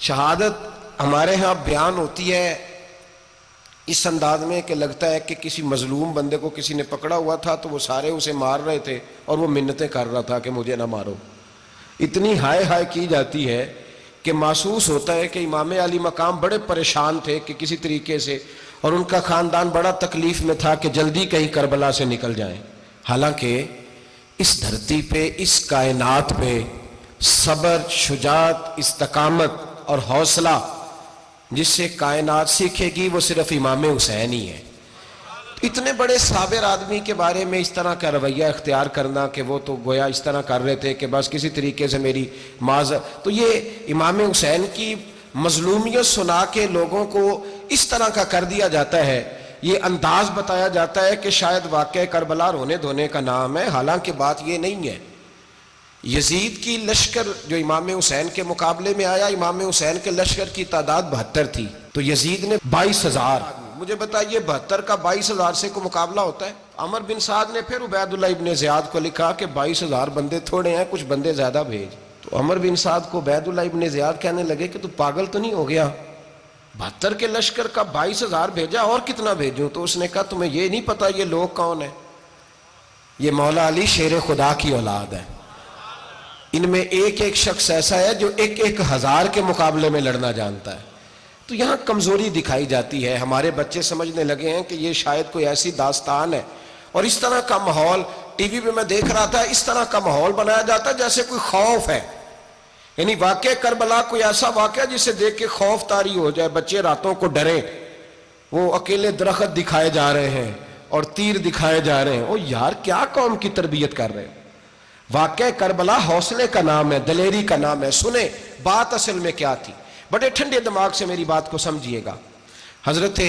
شہادت ہمارے ہاں بیان ہوتی ہے اس انداز میں کہ لگتا ہے کہ کسی مظلوم بندے کو کسی نے پکڑا ہوا تھا تو وہ سارے اسے مار رہے تھے اور وہ منتیں کر رہا تھا کہ مجھے نہ مارو. اتنی ہائے ہائے کی جاتی ہے کہ محسوس ہوتا ہے کہ امام علی مقام بڑے پریشان تھے کہ کسی طریقے سے، اور ان کا خاندان بڑا تکلیف میں تھا کہ جلدی کہیں کربلا سے نکل جائیں. حالانکہ اس دھرتی پہ، اس کائنات پہ صبر، شجاعت، استقامت اور حوصلہ جس سے کائنات سیکھے گی وہ صرف امام حسین ہی ہے. اتنے بڑے صابر آدمی کے بارے میں اس طرح کا رویہ اختیار کرنا کہ وہ تو گویا اس طرح کر رہے تھے کہ بس کسی طریقے سے میری تو یہ امام حسین کی مظلومیت سنا کے لوگوں کو اس طرح کا کر دیا جاتا ہے. یہ انداز بتایا جاتا ہے کہ شاید واقعہ کربلا رونے دھونے کا نام ہے، حالانکہ بات یہ نہیں ہے. یزید کی لشکر جو امام حسین کے مقابلے میں آیا، امام حسین کے لشکر کی تعداد 72 تھی تو یزید نے 22,000. مجھے بتائیے 72 کا 22,000 سے کو مقابلہ ہوتا ہے؟ عمر بن سعد نے پھر عبید اللہ ابن زیاد کو لکھا کہ 22,000 بندے تھوڑے ہیں، کچھ بندے زیادہ بھیج. تو عمر بن سعد کو عبید اللہ ابن زیاد کہنے لگے کہ تو پاگل تو نہیں ہو گیا، 72 کے لشکر کا 22,000 بھیجا، اور کتنا بھیجوں؟ تو اس نے کہا تمہیں یہ نہیں پتا یہ لوگ کون ہیں؟ یہ مولا علی شیر خدا کی اولاد ہے. ان میں ایک ایک شخص ایسا ہے جو 1,000 کے مقابلے میں لڑنا جانتا ہے. تو یہاں کمزوری دکھائی جاتی ہے. ہمارے بچے سمجھنے لگے ہیں کہ یہ شاید کوئی ایسی داستان ہے، اور اس طرح کا ماحول ٹی وی پہ میں دیکھ رہا تھا، اس طرح کا ماحول بنایا جاتا ہے جیسے کوئی خوف ہے. یعنی واقع کربلا کوئی ایسا واقعہ جسے دیکھ کے خوف طاری ہو جائے، بچے راتوں کو ڈریں. وہ اکیلے درخت دکھائے جا رہے ہیں اور تیر دکھائے جا رہے ہیں. او یار، کیا قوم کی تربیت کر رہے ہیں؟ واقعہ کربلا حوصلے کا نام ہے، دلیری کا نام ہے. سنیں بات اصل میں کیا تھی، بڑے ٹھنڈے دماغ سے میری بات کو سمجھیے گا. حضرت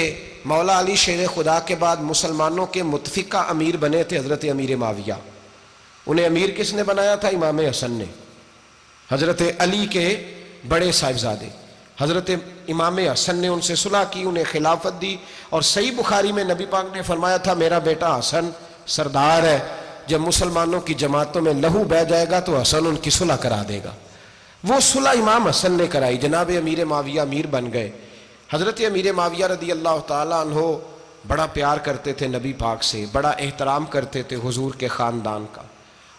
مولا علی شیر خدا کے بعد مسلمانوں کے متفقہ امیر بنے تھے حضرت امیر معاویہ. انہیں امیر کس نے بنایا تھا؟ امام حسن نے، حضرت علی کے بڑے صاحبزادے. حضرت امام حسن نے ان سے صلح کی، انہیں خلافت دی، اور صحیح بخاری میں نبی پاک نے فرمایا تھا میرا بیٹا حسن سردار ہے، جب مسلمانوں کی جماعتوں میں لہو بہہ جائے گا تو حسن ان کی صلح کرا دے گا. وہ صلح امام حسن نے کرائی. جناب امیر معاویہ امیر بن گئے. حضرت امیر معاویہ رضی اللہ تعالیٰ عنہ بڑا پیار کرتے تھے نبی پاک سے، بڑا احترام کرتے تھے حضور کے خاندان کا.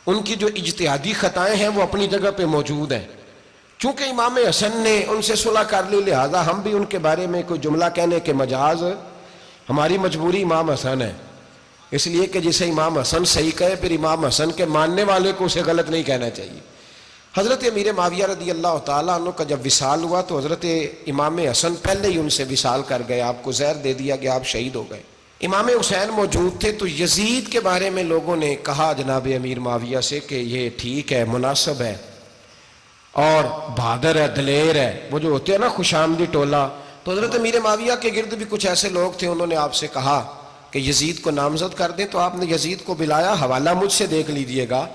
ان کی جو اجتہادی خطائیں ہیں وہ اپنی جگہ پہ موجود ہیں. چونکہ امام حسن نے ان سے صلح کر لی، لہذا ہم بھی ان کے بارے میں کوئی جملہ کہنے کے مجاز، ہماری مجبوری امام حسن ہے. اس لیے کہ جسے امام حسن صحیح کہے پھر امام حسن کے ماننے والے کو اسے غلط نہیں کہنا چاہیے. حضرت امیر معاویہ رضی اللہ تعالیٰ عنہ کا جب وصال ہوا تو حضرت امام حسن پہلے ہی ان سے وصال کر گئے، آپ کو زہر دے دیا کہ آپ شہید ہو گئے. امام حسین موجود تھے تو یزید کے بارے میں لوگوں نے کہا جناب امیر معاویہ سے کہ یہ ٹھیک ہے، مناسب ہے اور بہادر ہے، دلیر ہے، وہ جو ہوتے ہیں نا خوش آمدی ٹولہ. تو حضرت امیر معاویہ کے گرد بھی کچھ ایسے لوگ تھے، انہوں نے آپ سے کہا کہ یزید کو نامزد کر دیں. تو آپ نے یزید کو بلایا، حوالہ مجھ سے دیکھ لیجئے گا.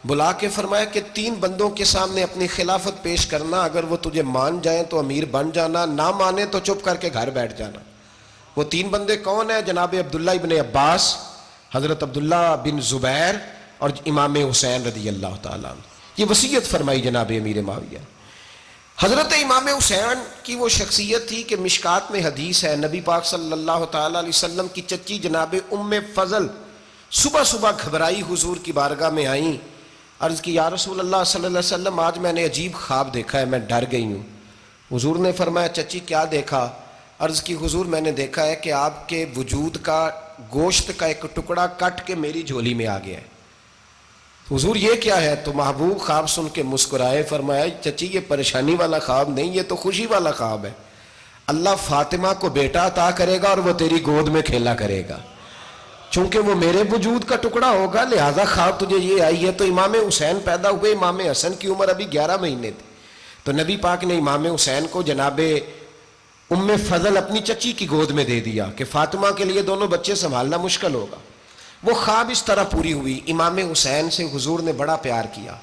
بلا کے فرمایا کہ 3 بندوں کے سامنے اپنی خلافت پیش کرنا، اگر وہ تجھے مان جائیں تو امیر بن جانا، نہ مانے تو چپ کر کے گھر بیٹھ جانا. وہ 3 بندے کون ہیں؟ جناب عبداللہ ابن عباس، حضرت عبداللہ بن زبیر اور امام حسین رضی اللہ تعالیٰ عنہ. یہ وصیت فرمائی جناب امیر معاویہ. حضرت امام حسین کی وہ شخصیت تھی کہ مشکات میں حدیث ہے، نبی پاک صلی اللہ تعالیٰ علیہ وسلم کی چچی جناب ام فضل صبح صبح گھبرائی حضور کی بارگاہ میں آئیں. عرض کی یا رسول اللہ صلی اللہ علیہ وسلم آج میں نے عجیب خواب دیکھا ہے، میں ڈر گئی ہوں. حضور نے فرمایا چچی کیا دیکھا؟ عرض کی حضور میں نے دیکھا ہے کہ آپ کے وجود کا گوشت کا ایک ٹکڑا کٹ کے میری جھولی میں آ گیا ہے. حضور یہ کیا ہے؟ تو محبوب خواب سن کے مسکرائے، فرمایا چچی یہ پریشانی والا خواب نہیں، یہ تو خوشی والا خواب ہے. اللہ فاطمہ کو بیٹا عطا کرے گا اور وہ تیری گود میں کھیلا کرے گا. چونکہ وہ میرے وجود کا ٹکڑا ہوگا لہذا خواب تجھے یہ آئی ہے. تو امام حسین پیدا ہوئے، امام حسن کی عمر ابھی 11 مہینے تھی. تو نبی پاک نے امام حسین کو جناب ام فضل اپنی چچی کی گود میں دے دیا کہ فاطمہ کے لیے دونوں بچے سنبھالنا مشکل ہوگا. وہ خواب اس طرح پوری ہوئی. امام حسین سے حضور نے بڑا پیار کیا،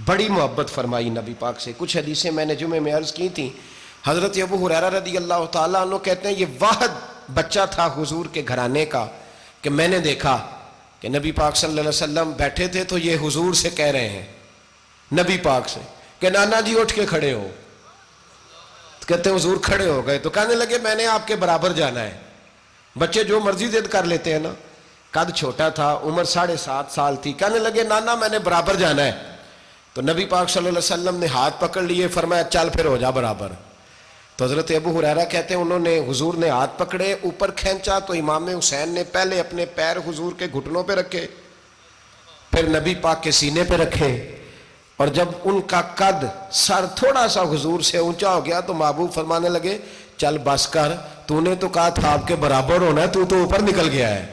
بڑی محبت فرمائی نبی پاک سے. کچھ حدیثیں میں نے جمعے میں عرض کی تھیں. حضرت ابو ہریرہ رضی اللہ تعالیٰ عنہ کہتے ہیں یہ واحد بچہ تھا حضور کے گھرانے کا کہ میں نے دیکھا کہ نبی پاک صلی اللہ علیہ وسلم بیٹھے تھے تو یہ حضور سے کہہ رہے ہیں، نبی پاک سے، کہ نانا جی اٹھ کے کھڑے ہو. کہتے ہیں حضور کھڑے ہو گئے تو کہنے لگے میں نے آپ کے برابر جانا ہے. بچے جو مرضی ضد کر لیتے ہیں نا. قد چھوٹا تھا, عمر 7.5 سال تھی. کہنے لگے نانا میں نے برابر جانا ہے. تو نبی پاک صلی اللہ علیہ وسلم نے ہاتھ پکڑ لیے, فرمایا چل پھر ہو جا برابر. تو حضرت ابو ہریرہ کہتے ہیں انہوں نے, حضور نے ہاتھ پکڑے, اوپر کھینچا تو امام حسین نے پہلے اپنے پیر حضور کے گھٹنوں پہ رکھے, پھر نبی پاک کے سینے پہ رکھے, اور جب ان کا قد سر تھوڑا سا حضور سے اونچا ہو گیا تو محبوب فرمانے لگے چل بس کر, تو نے تو کہا تھا آپ کے برابر ہونا ہے, تو اوپر نکل گیا ہے,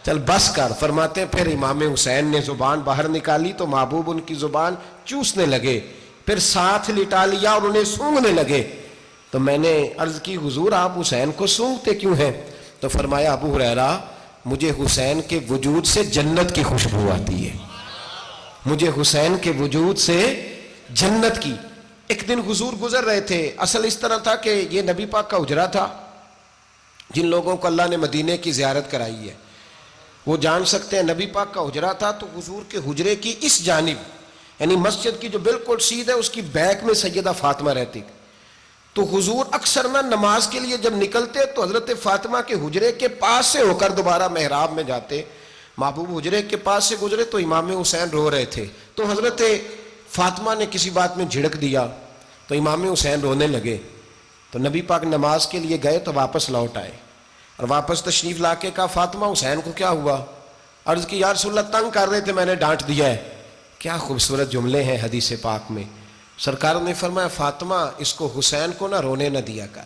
چل بس کر. فرماتے ہیں پھر امام حسین نے زبان باہر نکالی تو محبوب ان کی زبان چوسنے لگے, پھر ساتھ لٹا لیا اور انہیں سونگھنے لگے. تو میں نے عرض کی حضور آپ حسین کو سونگھتے کیوں ہیں؟ تو فرمایا ابو ہریرہ مجھے حسین کے وجود سے جنت کی خوشبو آتی ہے, مجھے حسین کے وجود سے جنت کی. ایک دن حضور گزر رہے تھے, اصل اس طرح تھا کہ یہ نبی پاک کا حجرہ تھا. جن لوگوں کو اللہ نے مدینے کی زیارت کرائی ہے وہ جان سکتے ہیں, نبی پاک کا حجرہ تھا تو حضور کے حجرے کی اس جانب یعنی مسجد کی جو بالکل سیدھ ہے اس کی بیک میں سیدہ فاطمہ رہتی. تو حضور اکثر نہ نماز کے لیے جب نکلتے تو حضرت فاطمہ کے حجرے کے پاس سے ہو کر دوبارہ محراب میں جاتے. محبوب حجرے کے پاس سے گزرے تو امام حسین رو رہے تھے, تو حضرت فاطمہ نے کسی بات میں جھڑک دیا تو امام حسین رونے لگے. تو نبی پاک نماز کے لیے گئے تو واپس لوٹ آئے, اور واپس تشریف لا کے کہا فاطمہ حسین کو کیا ہوا؟ عرض کی یا رسول اللہ تنگ کر رہے تھے میں نے ڈانٹ دیا ہے. کیا خوبصورت جملے ہیں حدیث پاک میں. سرکار نے فرمایا فاطمہ اس کو حسین کو نہ رونے نہ دیا کر,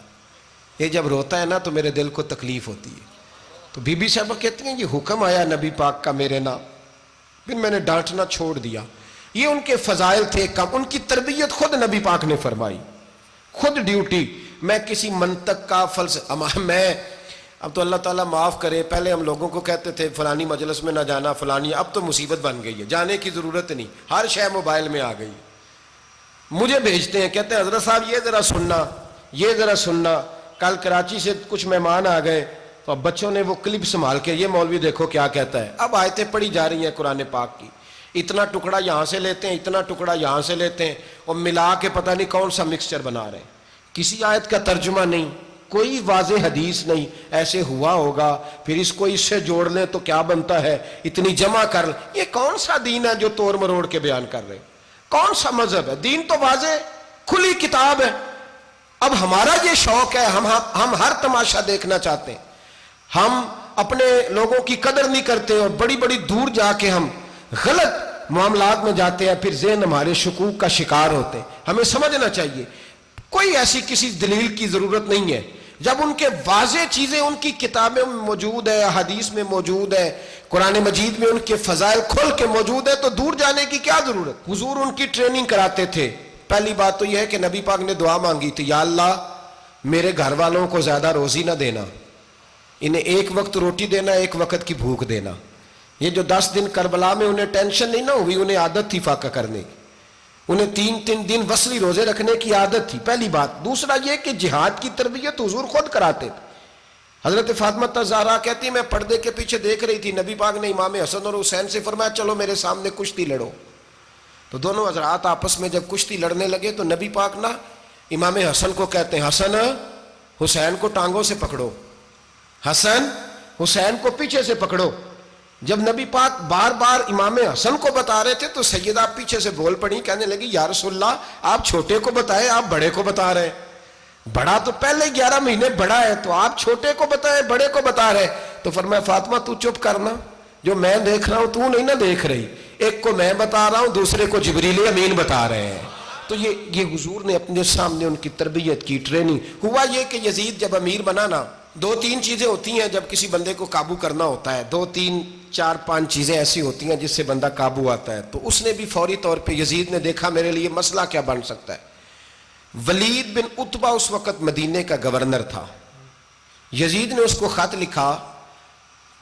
یہ جب روتا ہے نا تو میرے دل کو تکلیف ہوتی ہے. تو بی بی صاحبہ کہتی ہیں یہ حکم آیا نبی پاک کا میرے نام, پھر میں نے ڈانٹنا چھوڑ دیا. یہ ان کے فضائل تھے کم, ان کی تربیت خود نبی پاک نے فرمائی, خود ڈیوٹی. میں کسی منطق کا فلسفہ میں اب تو اللہ تعالیٰ معاف کرے, پہلے ہم لوگوں کو کہتے تھے فلانی مجلس میں نہ جانا فلانی, اب تو مصیبت بن گئی ہے, جانے کی ضرورت نہیں, ہر شے موبائل میں آ گئی. مجھے بھیجتے ہیں کہتے ہیں حضرت صاحب یہ ذرا سننا, یہ ذرا سننا. کل کراچی سے کچھ مہمان آ گئے تو اب بچوں نے وہ کلپ سنبھال کے, یہ مولوی دیکھو کیا کہتا ہے. اب آیتیں پڑھی جا رہی ہیں قرآن پاک کی, اتنا ٹکڑا یہاں سے لیتے ہیں, اتنا ٹکڑا یہاں سے لیتے ہیں, اور ملا کے پتہ نہیں کون سا مکسچر بنا رہے ہیں. کسی آیت کا ترجمہ نہیں, کوئی واضح حدیث نہیں, ایسے ہوا ہوگا پھر اس کو اس سے جوڑ لیں تو کیا بنتا ہے, اتنی جمع کر لیں. یہ کون سا دین ہے جو توڑ مروڑ کے بیان کر رہے ہیں؟ کون سا مذہب ہے؟ دین تو واضح کھلی کتاب ہے. اب ہمارا یہ شوق ہے, ہم ہر تماشا دیکھنا چاہتے ہیں, ہم اپنے لوگوں کی قدر نہیں کرتے اور بڑی بڑی دور جا کے ہم غلط معاملات میں جاتے ہیں, پھر ذہن ہمارے شکوک کا شکار ہوتے ہیں. ہمیں سمجھنا چاہیے کوئی ایسی کسی دلیل کی ضرورت نہیں ہے. جب ان کے واضح چیزیں ان کی کتابیں میں موجود ہے, حدیث میں موجود ہے, قرآن مجید میں ان کے فضائل کھل کے موجود ہے, تو دور جانے کی کیا ضرورت. حضور ان کی ٹریننگ کراتے تھے. پہلی بات تو یہ ہے کہ نبی پاک نے دعا مانگی تھی, یا اللہ میرے گھر والوں کو زیادہ روزی نہ دینا, انہیں ایک وقت روٹی دینا, ایک وقت کی بھوک دینا. یہ جو 10 دن کربلا میں انہیں ٹینشن نہیں نہ ہوئی, انہیں عادت تھی فاقہ کرنے کی, انہیں 3 دن وصلی روزے رکھنے کی عادت تھی. پہلی بات. دوسرا یہ کہ جہاد کی تربیت حضور خود کراتے تھے. حضرت فاطمہ زہرا کہتی ہے میں پردے کے پیچھے دیکھ رہی تھی, نبی پاک نے امام حسن اور حسین سے فرمایا چلو میرے سامنے کشتی لڑو. تو دونوں حضرات آپس میں جب کشتی لڑنے لگے تو نبی پاک نا امام حسن کو کہتے ہیں حسن حسین کو ٹانگوں سے پکڑو, حسن حسین کو پیچھے سے پکڑو. جب نبی پاک بار بار امام حسن کو بتا رہے تھے تو سیدہ پیچھے سے بول پڑی, کہنے لگی یا رسول اللہ آپ چھوٹے کو بتائیں, آپ بڑے کو بتا رہے ہیں. بڑا تو پہلے 11 مہینے بڑا ہے, تو آپ چھوٹے کو بتائیں بڑے کو بتا رہے. تو فرمایا فاطمہ تو چپ کرنا, جو میں دیکھ رہا ہوں تو نہیں نہ دیکھ رہی, ایک کو میں بتا رہا ہوں دوسرے کو جبریل امین بتا رہے ہیں. تو یہ حضور نے اپنے سامنے ان کی تربیت کی, ٹریننگ. ہوا یہ کہ یزید جب امیر بنا نا, 2-3 چیزیں ہوتی ہیں جب کسی بندے کو قابو کرنا ہوتا ہے, 2-3-4-5 چیزیں ایسی ہوتی ہیں جس سے بندہ قابو آتا ہے. تو اس نے بھی فوری طور پہ یزید نے دیکھا میرے لیے مسئلہ کیا بن سکتا ہے. ولید بن عتبہ اس وقت مدینے کا گورنر تھا. یزید نے اس کو خط لکھا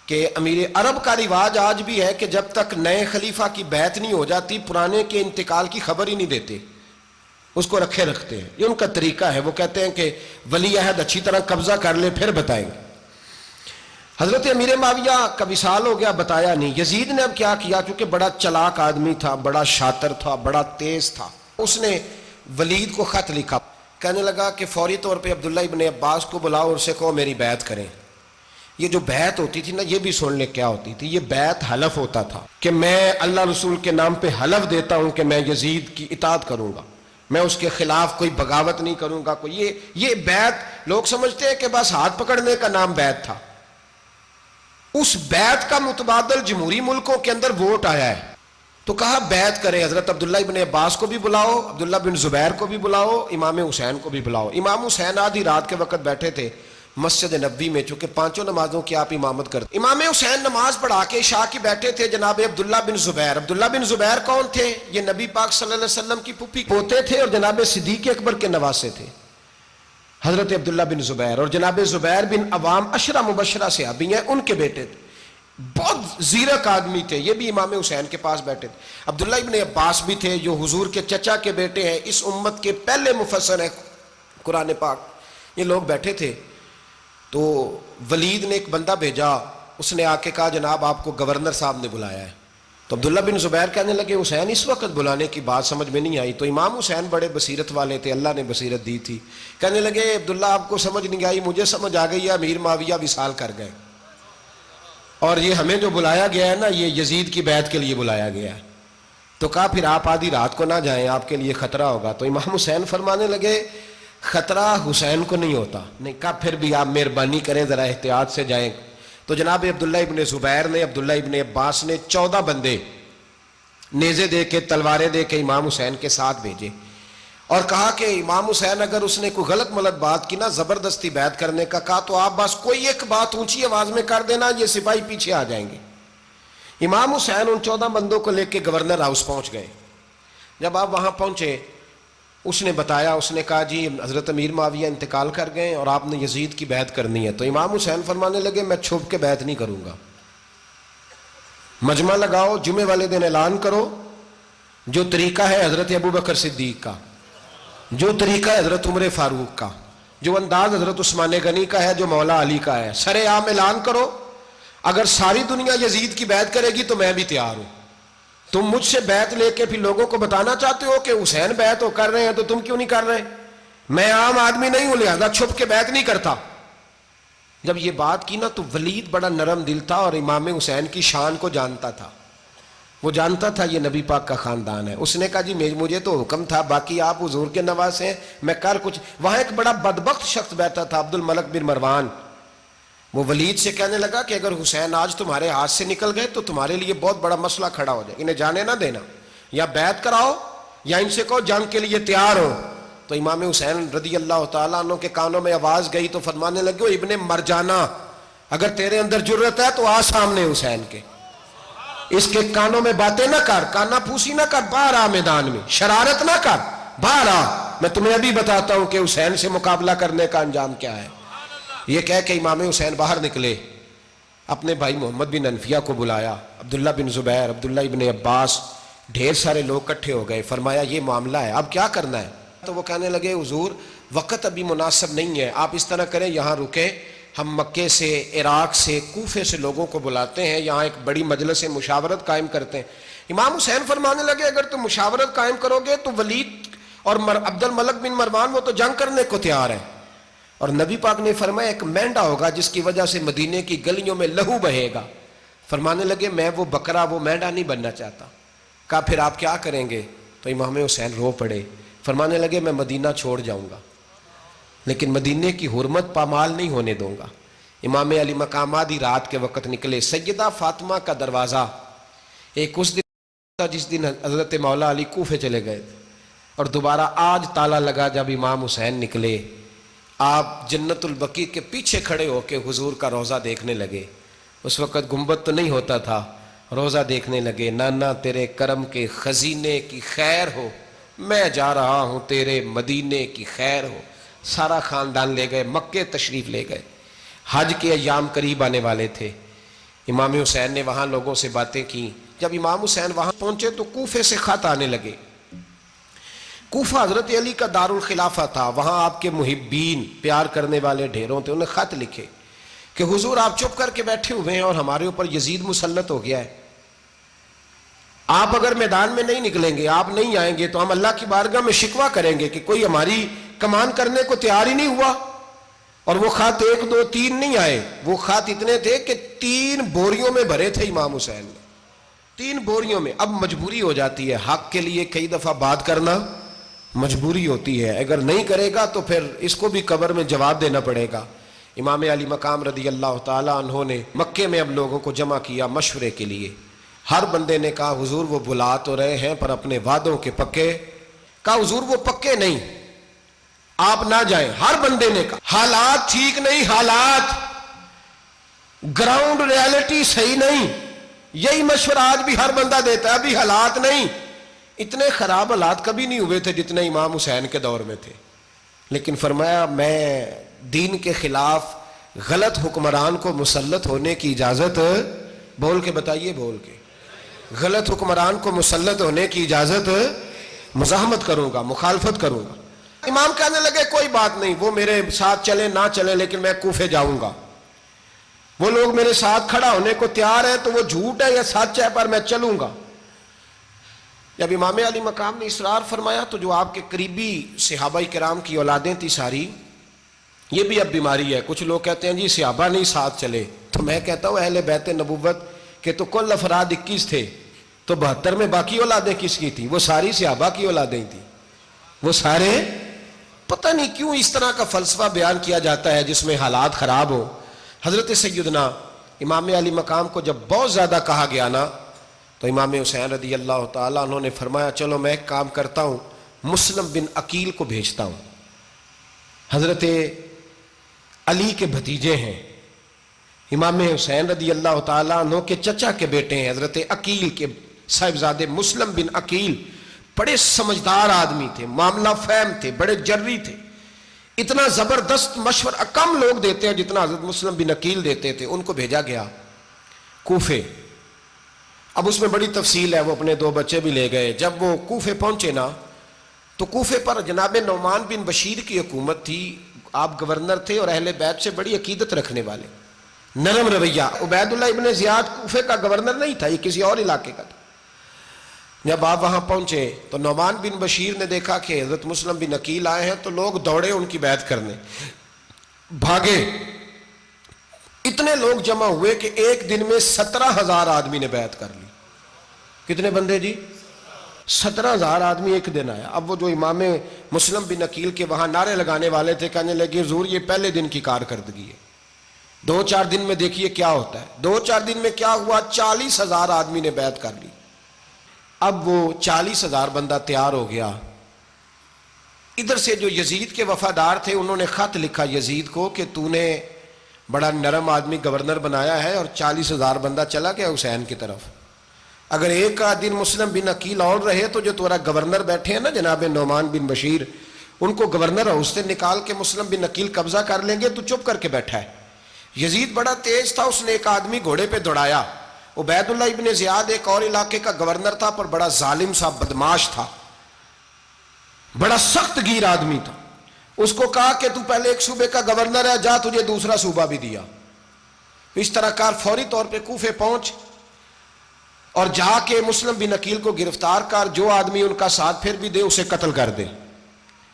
کہ امیر عرب کا رواج آج بھی ہے کہ جب تک نئے خلیفہ کی بیعت نہیں ہو جاتی پرانے کے انتقال کی خبر ہی نہیں دیتے, اس کو رکھے رکھتے ہیں. یہ ان کا طریقہ ہے. وہ کہتے ہیں کہ ولی عہد اچھی طرح قبضہ کر لے پھر بتائیں گے. حضرت امیر معاویہ کا وصال ہو گیا, بتایا نہیں. یزید نے اب کیا کیا, چونکہ بڑا چلاک آدمی تھا, بڑا شاطر تھا, بڑا تیز تھا, اس نے ولید کو خط لکھا کہنے لگا کہ فوری طور پہ عبداللہ ابن عباس کو بلاؤ اور اسے کہو میری بیعت کریں۔ یہ جو بیعت ہوتی تھی نا، یہ بھی سن لے کیا ہوتی تھی، یہ بیعت حلف ہوتا تھا کہ میں اللہ رسول کے نام پہ حلف دیتا ہوں کہ میں یزید کی اطاعت کروں گا، میں اس کے خلاف کوئی بغاوت نہیں کروں گا۔ کوئی یہ بیعت لوگ سمجھتے ہیں کہ بس ہاتھ پکڑنے کا نام بیعت تھا، اس بیعت کا متبادل جمہوری ملکوں کے اندر ووٹ آیا ہے۔ تو کہا بیعت کرے، حضرت عبداللہ ابن عباس کو بھی بلاؤ، عبداللہ بن زبیر کو بھی بلاؤ، امام حسین کو بھی بلاؤ۔ امام حسین آدھی رات کے وقت بیٹھے تھے مسجد نبوی میں، چونکہ پانچوں نمازوں کی آپ امامت کرتے۔ امام حسین نماز پڑھا کے عشاء کی بیٹھے تھے، جناب عبداللہ بن زبیر۔ عبداللہ بن زبیر کون تھے؟ یہ نبی پاک صلی اللہ علیہ وسلم کی پھوپھی پوتے تھے اور جناب صدیق اکبر کے نواسے تھے، حضرت عبداللہ بن زبیر۔ اور جناب زبیر بن عوام عشرہ مبشرہ صحابی ہیں، ان کے بیٹے تھے، بہت زیرک آدمی تھے، یہ بھی امام حسین کے پاس بیٹھے تھے۔ عبداللہ ابن عباس بھی تھے جو حضور کے چچا کے بیٹے ہیں، اس امت کے پہلے مفسر ہیں قرآن پاک۔ یہ لوگ بیٹھے تھے تو ولید نے ایک بندہ بھیجا، اس نے آ کے کہا جناب آپ کو گورنر صاحب نے بلایا ہے۔ تو عبداللہ بن زبیر کہنے لگے حسین اس وقت بلانے کی بات سمجھ میں نہیں آئی۔ تو امام حسین بڑے بصیرت والے تھے، اللہ نے بصیرت دی تھی، کہنے لگے عبداللہ آپ کو سمجھ نہیں آئی، مجھے سمجھ آ گئی ہے، امیر معاویہ وصال کر گئے اور یہ ہمیں جو بلایا گیا ہے نا، یہ یزید کی بیعت کے لیے بلایا گیا ہے۔ تو کہا پھر آپ آدھی رات کو نہ جائیں، آپ کے لیے خطرہ ہوگا۔ تو امام حسین فرمانے لگے خطرہ حسین کو نہیں ہوتا۔ نہیں، کہا پھر بھی آپ مہربانی کریں ذرا احتیاط سے جائیں۔ تو جناب عبداللہ ابن زبیر نے، عبداللہ ابن عباس نے 14 بندے نیزے دے کے، تلواریں دے کے امام حسین کے ساتھ بھیجے اور کہا کہ امام حسین اگر اس نے کوئی غلط ملت بات کی نا، زبردستی بیعت کرنے کا کہا، تو آپ بس کوئی ایک بات اونچی آواز میں کر دینا، یہ سپاہی پیچھے آ جائیں گے۔ امام حسین ان 14 بندوں کو لے کے گورنر ہاؤس پہنچ گئے۔ جب آپ وہاں پہنچے، اس نے بتایا، اس نے کہا جی حضرت امیر معاویہ انتقال کر گئے اور آپ نے یزید کی بیعت کرنی ہے۔ تو امام حسین فرمانے لگے میں چھپ کے بیعت نہیں کروں گا، مجمع لگاؤ، جمعے والے دن اعلان کرو، جو طریقہ ہے حضرت ابو بکر صدیق کا، جو طریقہ ہے حضرت عمر فاروق کا، جو انداز حضرت عثمان غنی کا ہے، جو مولا علی کا ہے، سر عام اعلان کرو، اگر ساری دنیا یزید کی بیعت کرے گی تو میں بھی تیار ہوں۔ تم مجھ سے بیعت لے کے پھر لوگوں کو بتانا چاہتے ہو کہ حسین بیعت ہو کر رہے ہیں تو تم کیوں نہیں کر رہے؟ میں عام آدمی نہیں ہوں، لہذا چھپ کے بیعت نہیں کرتا۔ جب یہ بات کی نا تو ولید بڑا نرم دل تھا اور امام حسین کی شان کو جانتا تھا، وہ جانتا تھا یہ نبی پاک کا خاندان ہے۔ اس نے کہا جی مجھے تو حکم تھا، باقی آپ حضور کے نواسے ہیں، میں کر کچھ۔ وہاں ایک بڑا بدبخت شخص بیٹھا تھا، عبد الملک بن مروان، وہ ولید سے کہنے لگا کہ اگر حسین آج تمہارے ہاتھ سے نکل گئے تو تمہارے لیے بہت بڑا مسئلہ کھڑا ہو جائے، انہیں جانے نہ دینا، یا بیعت کراؤ یا ان سے کہو جنگ کے لیے تیار ہو۔ تو امام حسین رضی اللہ تعالیٰ عنہ کے کانوں میں آواز گئی تو فرمانے لگے ابن مرجانہ، اگر تیرے اندر جرت ہے تو آ سامنے حسین کے، اس کے کانوں میں باتیں نہ کر، کانا پھوسی نہ کر، باہر آ میدان میں، شرارت نہ کر، باہر آ، میں تمہیں ابھی بتاتا ہوں کہ حسین سے مقابلہ کرنے کا انجام کیا ہے۔ یہ کہہ کہ امام حسین باہر نکلے، اپنے بھائی محمد بن انفیہ کو بلایا، عبداللہ بن زبیر، عبداللہ ابن عباس، ڈھیر سارے لوگ اکٹھے ہو گئے۔ فرمایا یہ معاملہ ہے، اب کیا کرنا ہے؟ تو وہ کہنے لگے حضور وقت ابھی مناسب نہیں ہے، آپ اس طرح کریں یہاں رکیں، ہم مکے سے، عراق سے، کوفے سے لوگوں کو بلاتے ہیں، یہاں ایک بڑی مجلس مشاورت قائم کرتے ہیں۔ امام حسین فرمانے لگے اگر تم مشاورت قائم کرو گے تو ولید اور عبد الملک بن مروان وہ تو جنگ کرنے کو تیار ہیں، اور نبی پاک نے فرمایا ایک مینڈا ہوگا جس کی وجہ سے مدینے کی گلیوں میں لہو بہے گا۔ فرمانے لگے میں وہ بکرا، وہ مینڈا نہیں بننا چاہتا۔ کہا پھر آپ کیا کریں گے؟ تو امام حسین رو پڑے، فرمانے لگے میں مدینہ چھوڑ جاؤں گا لیکن مدینے کی حرمت پامال نہیں ہونے دوں گا۔ امام علی مقام آدھی رات کے وقت نکلے، سیدہ فاطمہ کا دروازہ ایک اس دن تھا جس دن حضرت مولا علی کوفے چلے گئے تھے، اور دوبارہ آج تالا لگا جب امام حسین نکلے۔ آپ جنت البقیع کے پیچھے کھڑے ہو کے حضور کا روضہ دیکھنے لگے، اس وقت گنبد تو نہیں ہوتا تھا، روضہ دیکھنے لگے۔ نانا تیرے کرم کے خزینے کی خیر ہو، میں جا رہا ہوں تیرے مدینے کی خیر ہو۔ سارا خاندان لے گئے، مکے تشریف لے گئے، حج کے ایام قریب آنے والے تھے۔ امام حسین نے وہاں لوگوں سے باتیں کی۔ جب امام حسین وہاں پہنچے تو کوفے سے خط آنے لگے۔ کوفہ حضرت علی کا دار الخلافہ تھا، وہاں آپ کے محبین، پیار کرنے والے ڈھیروں تھے، انہیں خط لکھے کہ حضور آپ چپ کر کے بیٹھے ہوئے ہیں اور ہمارے اوپر یزید مسلط ہو گیا ہے، آپ اگر میدان میں نہیں نکلیں گے، آپ نہیں آئیں گے تو ہم اللہ کی بارگاہ میں شکوہ کریں گے کہ کوئی ہماری کمان کرنے کو تیار ہی نہیں ہوا. اور وہ خط 1 2 3 نہیں آئے, وہ خط اتنے تھے کہ 3 بوریوں میں بھرے تھے امام حسین نے, 3 بوریوں میں. اب مجبوری ہو جاتی ہے, حق کے لیے کئی دفعہ بات کرنا مجبوری ہوتی ہے, اگر نہیں کرے گا تو پھر اس کو بھی قبر میں جواب دینا پڑے گا. امام علی مقام رضی اللہ تعالیٰ عنہ نے مکے میں اب لوگوں کو جمع کیا مشورے کے لیے. ہر بندے نے کہا حضور وہ بلا تو رہے ہیں پر اپنے وعدوں کے پکے. کہا حضور وہ پکے نہیں, آپ نہ جائیں. ہر بندے نے کہا حالات ٹھیک نہیں, حالات گراؤنڈ ریالٹی صحیح نہیں. یہی مشورہ آج بھی ہر بندہ دیتا ہے, ابھی حالات نہیں. اتنے خراب حالات کبھی نہیں ہوئے تھے جتنے امام حسین کے دور میں تھے. لیکن فرمایا میں دین کے خلاف غلط حکمران کو مسلط ہونے کی اجازت, بول کے بتائیے, بول کے, غلط حکمران کو مسلط ہونے کی اجازت, مزاحمت کروں گا, مخالفت کروں گا. امام کہنے لگے کوئی بات نہیں, وہ میرے ساتھ چلے نہ چلے لیکن میں کوفے جاؤں گا. وہ لوگ میرے ساتھ کھڑا ہونے کو تیار ہے تو وہ جھوٹ ہے یا سچ ہے پر میں چلوں گا. جب امام علی مقام نے اصرار فرمایا تو جو آپ کے قریبی صحابہ کرام کی اولادیں تھی ساری, یہ بھی اب بیماری ہے. کچھ لوگ کہتے ہیں جی صحابہ نہیں ساتھ چلے, تو میں کہتا ہوں اہل بیت نبوت کے تو کل افراد 21 تھے, تو 72 میں باقی اولادیں کس کی تھیں؟ وہ ساری صحابہ کی اولادیں تھیں. وہ سارے, پتہ نہیں کیوں اس طرح کا فلسفہ بیان کیا جاتا ہے جس میں حالات خراب ہو. حضرت سیدنا امام علی مقام کو جب بہت زیادہ کہا گیا نا, تو امام حسین رضی اللہ تعالیٰ انہوں نے فرمایا چلو میں ایک کام کرتا ہوں, مسلم بن عقیل کو بھیجتا ہوں. حضرت علی کے بھتیجے ہیں, امام حسین رضی اللہ تعالیٰ عنہ کے چچا کے بیٹے ہیں, حضرت عقیل کے صاحبزادے مسلم بن عقیل. بڑے سمجھدار آدمی تھے, معاملہ فہم تھے, بڑے جری تھے. اتنا زبردست مشورہ کم لوگ دیتے ہیں جتنا حضرت مسلم بن عقیل دیتے تھے. ان کو بھیجا گیا کوفے. اب اس میں بڑی تفصیل ہے, وہ اپنے 2 بچے بھی لے گئے. جب وہ کوفے پہنچے نا, تو کوفے پر جناب نعمان بن بشیر کی حکومت تھی. آپ گورنر تھے اور اہل بیت سے بڑی عقیدت رکھنے والے, نرم رویہ. عبید اللہ ابن زیاد کوفے کا گورنر نہیں تھا, یہ کسی اور علاقے کا تھا. جب آپ وہاں پہنچے تو نعمان بن بشیر نے دیکھا کہ حضرت مسلم بن عقیل آئے ہیں, تو لوگ دوڑے ان کی بیعت کرنے, بھاگے. اتنے لوگ جمع ہوئے کہ ایک دن میں 17,000 آدمی نے بیعت کر لی. کتنے بندے جی؟ 17,000 آدمی ایک دن آیا. اب وہ جو امام مسلم بن عقیل کے وہاں نعرے لگانے والے تھے, کہنے لگے حضور یہ پہلے دن کی کارکردگی ہے, 2-4 دن میں دیکھیے کیا ہوتا ہے. 2-4 دن میں کیا ہوا, 40,000 آدمی نے بیعت کر لی. اب وہ 40,000 بندہ تیار ہو گیا. ادھر سے جو یزید کے وفادار تھے انہوں نے خط لکھا یزید کو کہ تو نے بڑا نرم آدمی گورنر بنایا ہے اور 40,000 بندہ چلا گیا حسین کی طرف. اگر ایک دن مسلم بن عقیل اور رہے تو جو تمہارا گورنر بیٹھے ہیں نا جناب نعمان بن بشیر, ان کو گورنر ہاؤس سے نکال کے مسلم بن عقیل قبضہ کر لیں گے. تو چپ کر کے بیٹھا ہے. یزید بڑا تیز تھا, اس نے ایک آدمی گھوڑے پہ دوڑایا. عبید اللہ ابن زیاد ایک اور علاقے کا گورنر تھا, پر بڑا ظالم سا بدماش تھا, بڑا سخت گیر آدمی تھا. اس کو کہا کہ تو پہلے ایک صوبے کا گورنر ہے, جا تجھے دوسرا صوبہ بھی دیا. اس طرح کار فوری طور پہ کوفے پہنچ اور جا کے مسلم بن عقیل کو گرفتار کر, جو آدمی ان کا ساتھ پھر بھی دے اسے قتل کر دے.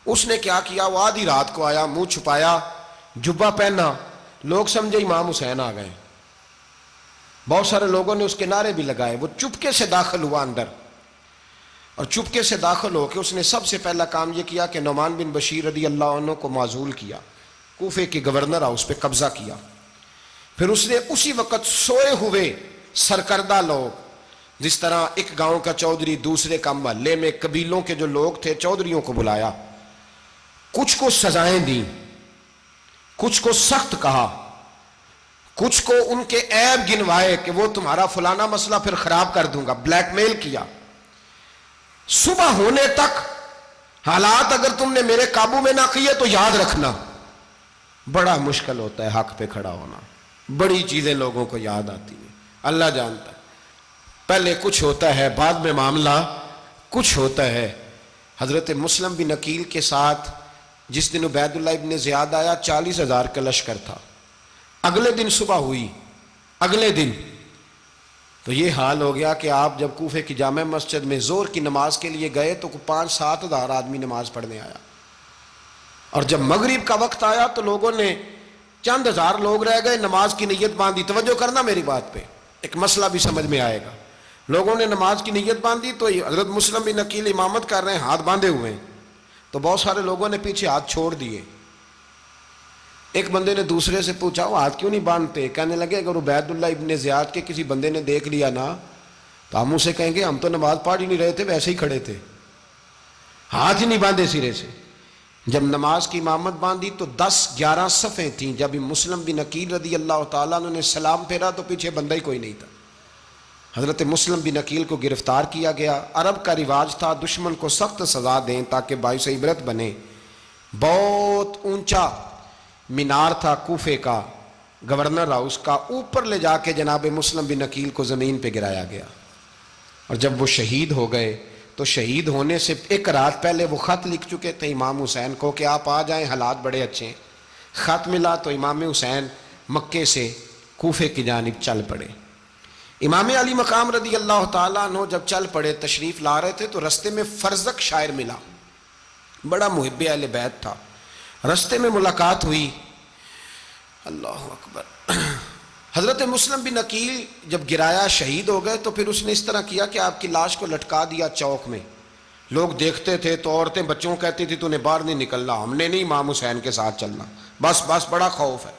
اس نے کیا کیا, وہ آدھی رات کو آیا, منہ چھپایا, جبہ پہنا, لوگ سمجھے امام حسین آ گئے. بہت سارے لوگوں نے اس کے نعرے بھی لگائے. وہ چپکے سے داخل ہوا اندر, اور چپکے سے داخل ہو کے اس نے سب سے پہلا کام یہ کیا کہ نعمان بن بشیر رضی اللہ عنہ کو معزول کیا, کوفے کے گورنر ہاؤس پہ قبضہ کیا. پھر اس نے اسی وقت سوئے ہوئے سرکردہ لوگ, جس طرح ایک گاؤں کا چودھری دوسرے کا محلے میں قبیلوں کے جو لوگ تھے چودھریوں کو بلایا, کچھ کو سزائیں دیں, کچھ کو سخت کہا, کچھ کو ان کے عیب گنوائے کہ وہ تمہارا فلانا مسئلہ پھر خراب کر دوں گا, بلیک میل کیا. صبح ہونے تک حالات اگر تم نے میرے قابو میں نہ کیے تو یاد رکھنا بڑا مشکل ہوتا ہے حق پہ کھڑا ہونا. بڑی چیزیں لوگوں کو یاد آتی ہیں, اللہ جانتا ہے. پہلے کچھ ہوتا ہے, بعد میں معاملہ کچھ ہوتا ہے. حضرت مسلم بن عقیل کے ساتھ جس دن عبید اللہ ابن زیاد آیا 40,000 کا لشکر تھا. اگلے دن صبح ہوئی, اگلے دن تو یہ حال ہو گیا کہ آپ جب کوفے کی جامع مسجد میں زور کی نماز کے لیے گئے تو 5-7 ہزار آدمی نماز پڑھنے آیا. اور جب مغرب کا وقت آیا تو لوگوں نے چند ہزار لوگ رہ گئے, نماز کی نیت باندھی. توجہ کرنا میری بات پہ, ایک مسئلہ بھی سمجھ میں آئے گا. لوگوں نے نماز کی نیت باندھی تو حضرت مسلم بن عقیل امامت کر رہے ہیں, ہاتھ باندھے ہوئے ہیں, تو بہت سارے لوگوں نے پیچھے ہاتھ چھوڑ دیے. ایک بندے نے دوسرے سے پوچھا وہ ہاتھ کیوں نہیں باندھتے؟ کہنے لگے اگر عبید اللہ ابن زیاد کے کسی بندے نے دیکھ لیا نا تو ہم اسے کہیں گے ہم تو نماز پڑھ ہی نہیں رہے تھے, ویسے ہی کھڑے تھے, ہاتھ ہی نہیں باندھے سرے سے. جب نماز کی امامت باندھی تو 10-11 صفیں تھیں. جب مسلم بن عقیل رضی اللہ تعالیٰ عنہ نے سلام پھیرا تو پیچھے بندہ ہی کوئی نہیں تھا. حضرت مسلم بن عقیل کو گرفتار کیا گیا. عرب کا رواج تھا دشمن کو سخت سزا دیں تاکہ باعث عبرت بنے. بہت اونچا مینار تھا کوفے کا, گورنر ہاؤس کا, اوپر لے جا کے جناب مسلم بن عقیل کو زمین پہ گرایا گیا. اور جب وہ شہید ہو گئے تو شہید ہونے سے ایک رات پہلے وہ خط لکھ چکے تھے امام حسین کو کہ آپ آ جائیں, حالات بڑے اچھے ہیں. خط ملا تو امام حسین مکے سے کوفے کی جانب چل پڑے. امام علی مقام رضی اللہ تعالیٰ عنہ جب چل پڑے, تشریف لا رہے تھے تو رستے میں فرزق شاعر ملا, بڑا محب اہل بیت تھا. رستے میں ملاقات ہوئی, اللہ اکبر. حضرت مسلم بن عقیل جب گرایا شہید ہو گئے تو پھر اس نے اس طرح کیا کہ آپ کی لاش کو لٹکا دیا چوک میں. لوگ دیکھتے تھے تو عورتیں بچوں کہتی تھی تو نے باہر نہیں نکلنا, ہم نے نہیں امام حسین کے ساتھ چلنا, بس بڑا خوف ہے,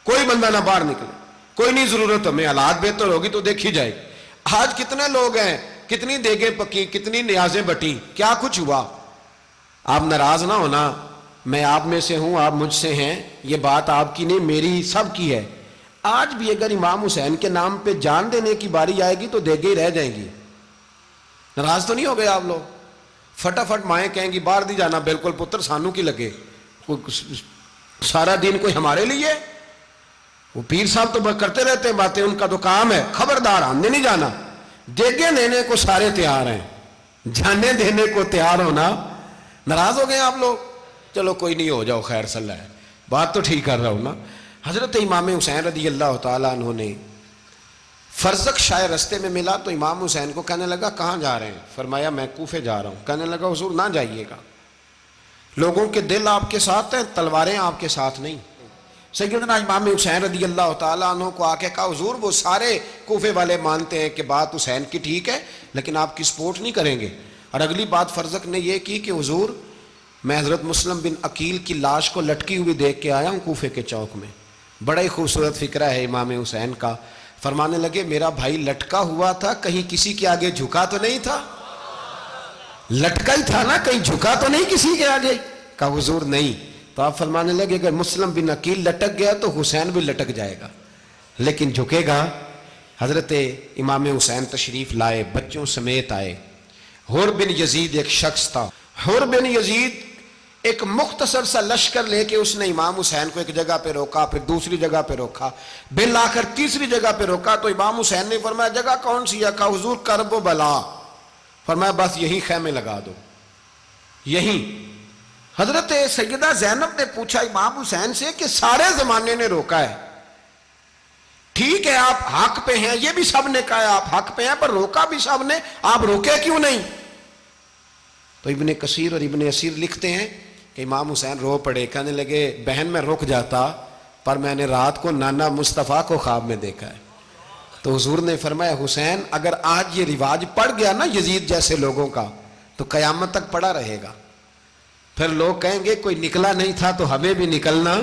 کوئی بندہ نہ باہر نکلے, کوئی نہیں ضرورت ہمیں, حالات بہتر ہوگی تو دیکھی جائے گی. آج کتنے لوگ ہیں, کتنی دیگیں پکی, کتنی نیازیں بٹی, کیا کچھ ہوا. آپ ناراض نہ ہونا, میں آپ میں سے ہوں, آپ مجھ سے ہیں, یہ بات آپ کی نہیں میری سب کی ہے. آج بھی اگر امام حسین کے نام پہ جان دینے کی باری آئے گی تو دیگیں ہی رہ جائیں گی. ناراض تو نہیں ہو گئے آپ لوگ؟ فٹافٹ مائیں کہیں گی باہر نہیں جانا, بالکل پتر سانو کی لگے, سارا دن کوئی ہمارے لیے. وہ پیر صاحب تو کرتے رہتے ہیں باتیں, ان کا تو کام ہے, خبردار ہم نے نہیں جانا. دیگیں دینے کو سارے تیار ہیں, جانے دینے کو تیار ہونا. ناراض ہو گئے آپ لوگ؟ چلو کوئی نہیں, ہو جاؤ, خیر صلی اللہ ہے, بات تو ٹھیک کر رہا ہوں نا. حضرت امام حسین رضی اللہ تعالیٰ عنہ نے فرزق شاعر رستے میں ملا تو امام حسین کو کہنے لگا کہاں جا رہے ہیں؟ فرمایا میں کوفے جا رہا ہوں. کہنے لگا حضور نہ جائیے گا, لوگوں کے دل آپ کے ساتھ ہیں, تلواریں آپ کے ساتھ نہیں. سیدنا امام حسین رضی اللہ تعالیٰ عنہ کو آ کے کہا حضور وہ سارے کوفے والے مانتے ہیں کہ بات حسین کی ٹھیک ہے لیکن آپ کی سپورٹ نہیں کریں گے. اور اگلی بات فرزق نے یہ کی کہ حضور میں حضرت مسلم بن عقیل کی لاش کو لٹکی ہوئی دیکھ کے آیا ہوں کوفے کے چوک میں. بڑا ہی خوبصورت فکرہ ہے امام حسین کا. فرمانے لگے میرا بھائی لٹکا ہوا تھا, کہیں کسی کے آگے جھکا تو نہیں تھا؟ لٹکا ہی تھا نا, کہیں جھکا تو نہیں کسی کے آگے؟ کہا حضور نہیں. تو آپ فرمانے لگے اگر مسلم بن عقیل لٹک گیا تو حسین بھی لٹک جائے گا, لیکن جھکے گا. حضرت امام حسین تشریف لائے, بچوں سمیت آئے. حر بن یزید ایک شخص تھا. حر بن یزید ایک مختصر سا لشکر لے کے اس نے امام حسین کو ایک جگہ پہ روکا, پھر دوسری جگہ پہ روکا, بالآخر تیسری جگہ پہ روکا. تو امام حسین نے فرمایا جگہ کون سی ہے؟ کہا حضور کرب و بلا. فرمایا بس یہی خیمے لگا دو, یہی. حضرت سیدہ زینب نے پوچھا امام حسین سے کہ سارے زمانے نے روکا ہے, ٹھیک ہے آپ حق پہ ہیں, یہ بھی سب نے کہا ہے آپ حق پہ ہیں, پر روکا بھی سب نے, آپ روکے کیوں نہیں؟ تو ابن کثیر اور ابن اسیر لکھتے ہیں کہ امام حسین رو پڑے, کہنے لگے بہن میں رک جاتا پر میں نے رات کو نانا مصطفیٰ کو خواب میں دیکھا ہے. تو حضور نے فرمایا حسین اگر آج یہ رواج پڑ گیا نا یزید جیسے لوگوں کا تو قیامت تک پڑا رہے گا. پھر لوگ کہیں گے کوئی نکلا نہیں تھا تو ہمیں بھی نکلنا,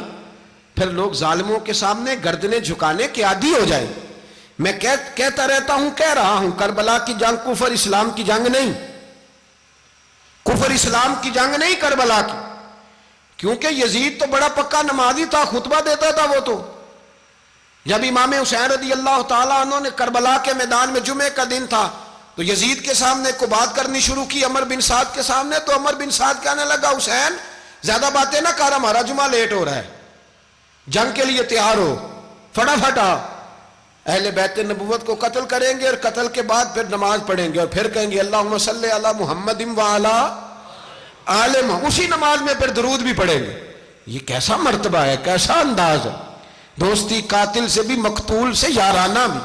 پھر لوگ ظالموں کے سامنے گردنیں جھکانے کے عادی ہو جائیں. میں کہتا رہتا ہوں, کہہ رہا ہوں, کربلا کی جنگ کفر اسلام کی جنگ نہیں, کفر اسلام کی جنگ نہیں کربلا کی, کیونکہ یزید تو بڑا پکا نمازی تھا, خطبہ دیتا تھا وہ تو. جب امام حسین رضی اللہ تعالیٰ عنہ نے کربلا کے میدان میں جمعے کا دن تھا تو یزید کے سامنے کو بات کرنی شروع کی, عمر بن سعد کے سامنے. تو عمر بن سعد کہنے لگا حسین زیادہ باتیں نہ کر, ہمارا جمعہ لیٹ ہو رہا ہے, جنگ کے لیے تیار ہو, فٹافٹ آ. اہل بیت نبوت کو قتل کریں گے اور قتل کے بعد پھر نماز پڑھیں گے اور پھر کہیں گے اللہم صلی علی محمد وعلی آل محمد, اسی نماز میں پھر درود بھی پڑھیں گے. یہ کیسا مرتبہ ہے, کیسا انداز ہے, دوستی قاتل سے بھی مقتول سے یارانہ بھی.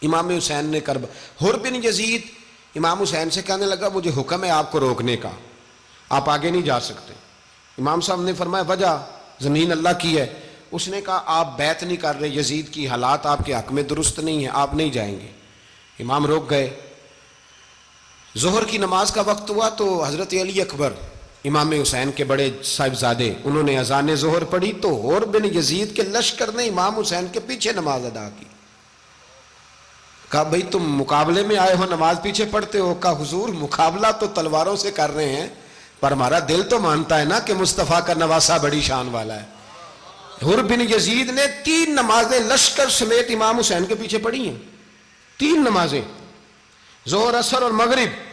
امام حسین نے حر بن یزید امام حسین سے کہنے لگا مجھے حکم ہے آپ کو روکنے کا, آپ آگے نہیں جا سکتے. امام صاحب نے فرمایا وجہ زمین اللہ کی ہے. اس نے کہا آپ بیعت نہیں کر رہے, یزید کی حالات آپ کے حق میں درست نہیں ہیں, آپ نہیں جائیں گے. امام روک گئے. ظہر کی نماز کا وقت ہوا تو حضرت علی اکبر امام حسین کے بڑے صاحبزادے, انہوں نے اذان ظہر پڑھی تو حور بن یزید کے لشکر نے امام حسین کے پیچھے نماز ادا کی. کہا بھئی تم مقابلے میں آئے ہو, نماز پیچھے پڑھتے ہو؟ کہا حضور مقابلہ تو تلواروں سے کر رہے ہیں, پر ہمارا دل تو مانتا ہے نا کہ مصطفیٰ کا نواسہ بڑی شان والا ہے. حر بن یزید نے 3 نمازیں لشکر سمیت امام حسین کے پیچھے پڑھی ہیں, 3 نمازیں, ظہر اثر اور مغرب.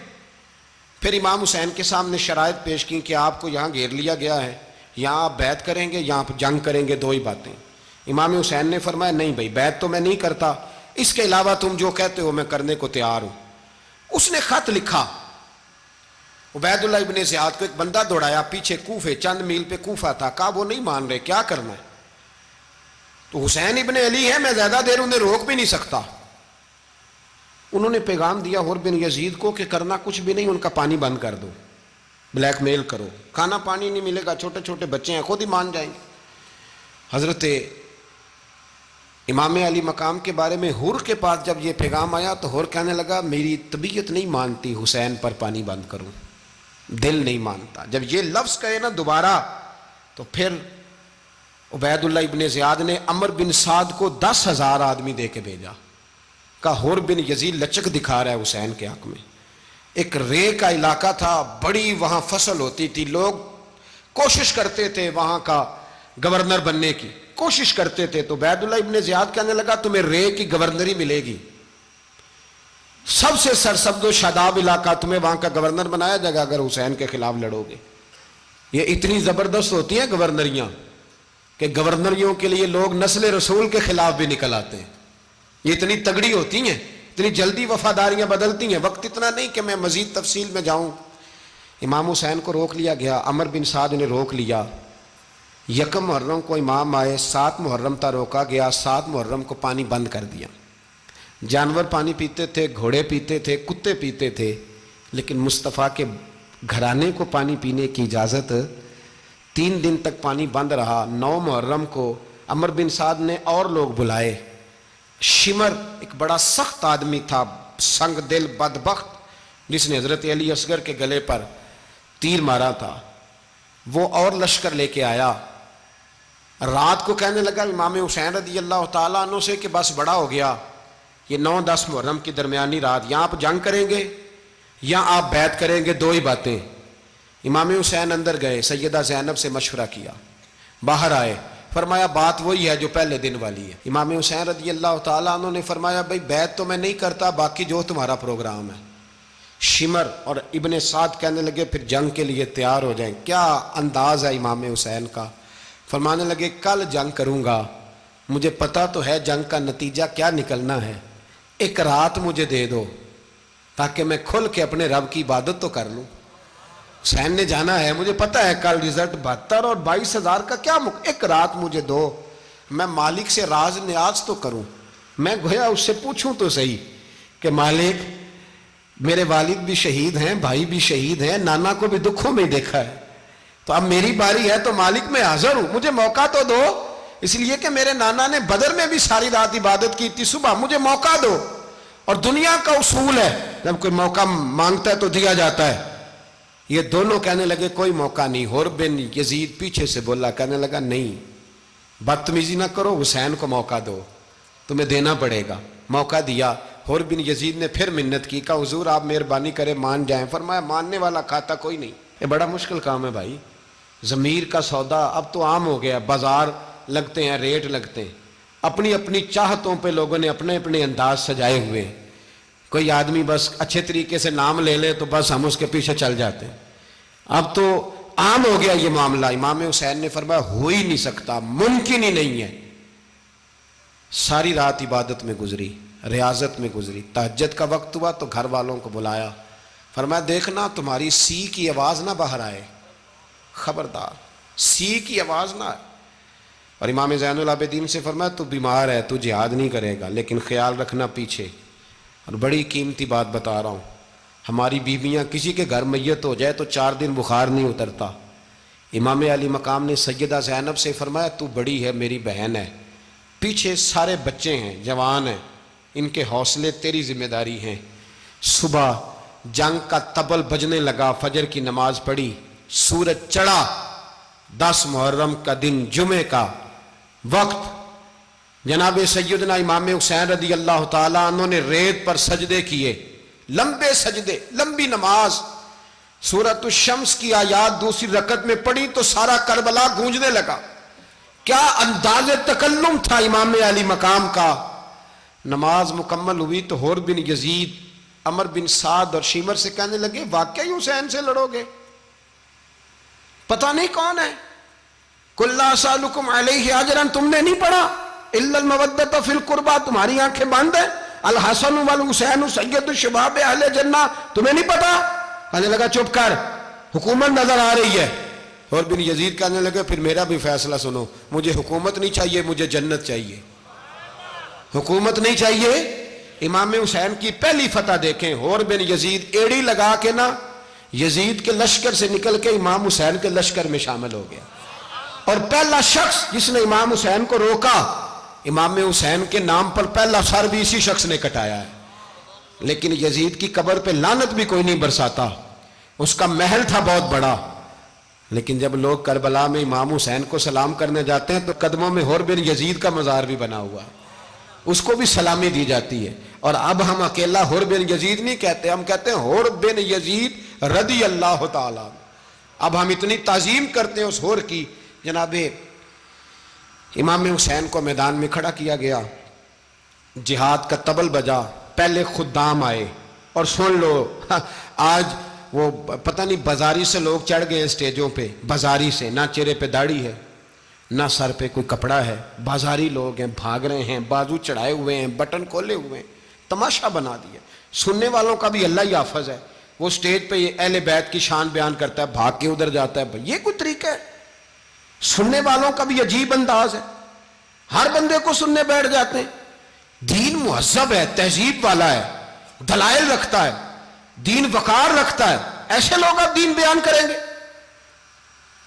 پھر امام حسین کے سامنے شرائط پیش کی کہ آپ کو یہاں گھیر لیا گیا ہے, یہاں آپ بیعت کریں گے, یہاں جنگ کریں گے, 2 ہی باتیں. امام حسین نے فرمایا نہیں بھائی بیعت تو میں نہیں کرتا, اس کے علاوہ تم جو کہتے ہو میں کرنے کو تیار ہوں. اس نے خط لکھا, عبید اللہ ابن زیاد کو ایک بندہ دوڑایا پیچھے, کوفے چند میل پہ کوفہ تھا. کہا وہ نہیں مان رہے, کیا کرنا ہے؟ تو حسین ابن علی ہے, میں زیادہ دیر انہیں روک بھی نہیں سکتا. انہوں نے پیغام دیا حر بن یزید کو کہ کرنا کچھ بھی نہیں, ان کا پانی بند کر دو, بلیک میل کرو, کھانا پانی نہیں ملے گا, چھوٹے چھوٹے بچے ہیں, خود ہی مان جائیں گے. حضرت امام علی مقام کے بارے میں حر کے پاس جب یہ پیغام آیا تو حر کہنے لگا میری طبیعت نہیں مانتی حسین پر پانی بند کروں, دل نہیں مانتا. جب یہ لفظ کہے نا دوبارہ تو پھر عبید اللہ ابن زیاد نے عمر بن سعد کو 10,000 آدمی دے کے بھیجا. کہا حر بن یزید لچک دکھا رہا ہے حسین کے حق میں. ایک رے کا علاقہ تھا, بڑی وہاں فصل ہوتی تھی, لوگ کوشش کرتے تھے وہاں کا گورنر بننے کی, کوشش کرتے تھے. تو عبید اللہ ابن زیاد کہنے لگا تمہیں رے کی گورنری ملے گی, سب سے سرسبز و شاداب علاقہ, تمہیں وہاں کا گورنر بنایا جائے گا اگر حسین کے خلاف لڑو گے. یہ اتنی زبردست ہوتی ہیں گورنریاں کہ گورنریوں کے لیے لوگ نسل رسول کے خلاف بھی نکل آتے ہیں. یہ اتنی تگڑی ہوتی ہیں, اتنی جلدی وفاداریاں بدلتی ہیں. وقت اتنا نہیں کہ میں مزید تفصیل میں جاؤں. امام حسین کو روک لیا گیا, عمر بن سعد نے روک لیا. 1 محرم کو امام آئے, 7 محرم تا روکا گیا, 7 محرم کو پانی بند کر دیا. جانور پانی پیتے تھے, گھوڑے پیتے تھے, کتے پیتے تھے, لیکن مصطفیٰ کے گھرانے کو پانی پینے کی اجازت. 3 دن تک پانی بند رہا. 9 محرم کو عمر بن سعد نے اور لوگ بلائے. شمر ایک بڑا سخت آدمی تھا, سنگ دل بدبخت, جس نے حضرت علی اصغر کے گلے پر تیر مارا تھا, وہ اور لشکر لے کے آیا. رات کو کہنے لگا امام حسین رضی اللہ تعالیٰ عنہ سے کہ بس بڑا ہو گیا, یہ 9-10 محرم کی درمیانی رات, یہاں آپ جنگ کریں گے یا آپ بیعت کریں گے, 2 ہی باتیں. امام حسین اندر گئے, سیدہ زینب سے مشورہ کیا, باہر آئے, فرمایا بات وہی ہے جو پہلے دن والی ہے. امام حسین رضی اللہ تعالیٰ عنہ نے فرمایا بھئی بیعت تو میں نہیں کرتا, باقی جو تمہارا پروگرام ہے. شمر اور ابن سعد کہنے لگے پھر جنگ کے لیے تیار ہو جائیں. کیا انداز ہے امام حسین کا. فرمانے لگے کل جنگ کروں گا, مجھے پتا تو ہے جنگ کا نتیجہ کیا نکلنا ہے, 1 رات مجھے دے دو تاکہ میں کھل کے اپنے رب کی عبادت تو کر لوں. حسین نے جانا ہے, مجھے پتا ہے کل رزلٹ 72 اور 22,000 کا کیا 1 رات مجھے دو, میں مالک سے راز نیاز تو کروں. میں گویا اس سے پوچھوں تو صحیح کہ مالک میرے والد بھی شہید ہیں, بھائی بھی شہید ہیں, نانا کو بھی دکھوں میں دیکھا ہے, تو اب میری باری ہے تو مالک میں حاضر ہوں, مجھے موقع تو دو. اس لیے کہ میرے نانا نے بدر میں بھی ساری رات عبادت کی تھی, صبح مجھے موقع دو. اور دنیا کا اصول ہے جب کوئی موقع مانگتا ہے تو دیا جاتا ہے. یہ دونوں کہنے لگے کوئی موقع نہیں. حر بن یزید پیچھے سے بولا, کہنے لگا نہیں بدتمیزی نہ کرو, حسین کو موقع دو, تمہیں دینا پڑے گا. موقع دیا. حر بن یزید نے پھر منت کی, کہا حضور آپ مہربانی کریں مان جائیں. فرمایا ماننے والا کھاتا کوئی نہیں. یہ بڑا مشکل کام ہے بھائی, ضمیر کا سودا اب تو عام ہو گیا, بازار لگتے ہیں, ریٹ لگتے ہیں, اپنی اپنی چاہتوں پہ لوگوں نے اپنے اپنے انداز سجائے ہوئے. کوئی آدمی بس اچھے طریقے سے نام لے لے تو بس ہم اس کے پیچھے چل جاتے ہیں. اب تو عام ہو گیا یہ معاملہ. امام حسین نے فرمایا ہو ہی نہیں سکتا, ممکن ہی نہیں ہے. ساری رات عبادت میں گزری, ریاضت میں گزری. تہجد کا وقت ہوا تو گھر والوں کو بلایا, فرمایا دیکھنا تمہاری سی کی آواز نہ باہر آئے, خبردار سی کی آواز نہ آئے. اور امام زین العابدین سے فرمایا تو بیمار ہے, تو جہاد نہیں کرے گا, لیکن خیال رکھنا پیچھے. اور بڑی قیمتی بات بتا رہا ہوں, ہماری بیویاں کسی کے گھر میت ہو جائے تو 4 دن بخار نہیں اترتا. امام علی مقام نے سیدہ زینب سے فرمایا تو بڑی ہے، میری بہن ہے، پیچھے سارے بچے ہیں، جوان ہیں، ان کے حوصلے تیری ذمہ داری ہیں۔ صبح جنگ کا طبل بجنے لگا، فجر کی نماز پڑھی، سورج چڑھا، 10 محرم کا دن، جمعے کا وقت، جناب سیدنا امام حسین رضی اللہ تعالیٰ عنہ نے ریت پر سجدے کیے، لمبے سجدے، لمبی نماز، سورۃ الشمس کی آیات دوسری رکعت میں پڑھی تو سارا کربلا گونجنے لگا۔ کیا انداز تکلم تھا امام علی مقام کا۔ نماز مکمل ہوئی تو حور بن یزید، عمر بن سعد اور شیمر سے کہنے لگے واقعی حسین سے لڑو گے؟ پتہ نہیں کون ہے۔ قُلْ لَا أَسْأَلُكُمْ عَلَيْهِ أَجْرًا، تم نے نہیں پڑھا، إِلَّا الْمَوَدَّةَ فِي الْقُرْبَى، تمہاری آنکھیں بند ہیں، الحسن والحسین سید الشباب اہل جنہ، تمہیں نہیں پتا؟ کہنے لگا چپ کر، حکومت نظر آ رہی ہے۔ اور بن یزید کہنے لگے پھر میرا بھی فیصلہ سنو، مجھے حکومت نہیں چاہیے، مجھے جنت چاہیے۔ حکومت نہیں چاہیے۔ امام حسین کی پہلی فتح دیکھیں، اور بن یزید ایڑی لگا کے نا یزید کے لشکر سے نکل کے امام حسین کے لشکر میں شامل ہو گیا، اور پہلا شخص جس نے امام حسین کو روکا، امام حسین کے نام پر پہلا سر بھی اسی شخص نے کٹایا ہے۔ لیکن یزید کی قبر پہ لعنت بھی کوئی نہیں برساتا، اس کا محل تھا بہت بڑا، لیکن جب لوگ کربلا میں امام حسین کو سلام کرنے جاتے ہیں تو قدموں میں حور بن یزید کا مزار بھی بنا ہوا ہے، اس کو بھی سلامی دی جاتی ہے۔ اور اب ہم اکیلا حور بن یزید نہیں کہتے، ہم کہتے ہیں حور بن یزید رضی اللہ تعالیٰ۔ اب ہم اتنی تعظیم کرتے ہیں اس حور کی۔ جناب امام حسین کو میدان میں کھڑا کیا گیا، جہاد کا طبل بجا، پہلے خدام آئے، اور سن لو آج وہ پتہ نہیں بازاری سے لوگ چڑھ گئے ہیں سٹیجوں پہ، بازاری سے، نہ چہرے پہ داڑھی ہے، نہ سر پہ کوئی کپڑا ہے، بازاری لوگ ہیں، بھاگ رہے ہیں، بازو چڑھائے ہوئے ہیں، بٹن کھولے ہوئے ہیں، تماشا بنا دیا۔ سننے والوں کا بھی اللہ ہی حافظ ہے، وہ سٹیج پہ یہ اہل بیت کی شان بیان کرتا ہے، بھاگ کے ادھر جاتا ہے، یہ کوئی طریقہ ہے؟ سننے والوں کا بھی عجیب انداز ہے، ہر بندے کو سننے بیٹھ جاتے ہیں۔ دین مہذب ہے، تہذیب والا ہے، دلائل رکھتا ہے، دین وقار رکھتا ہے، ایسے لوگ اب دین بیان کریں گے؟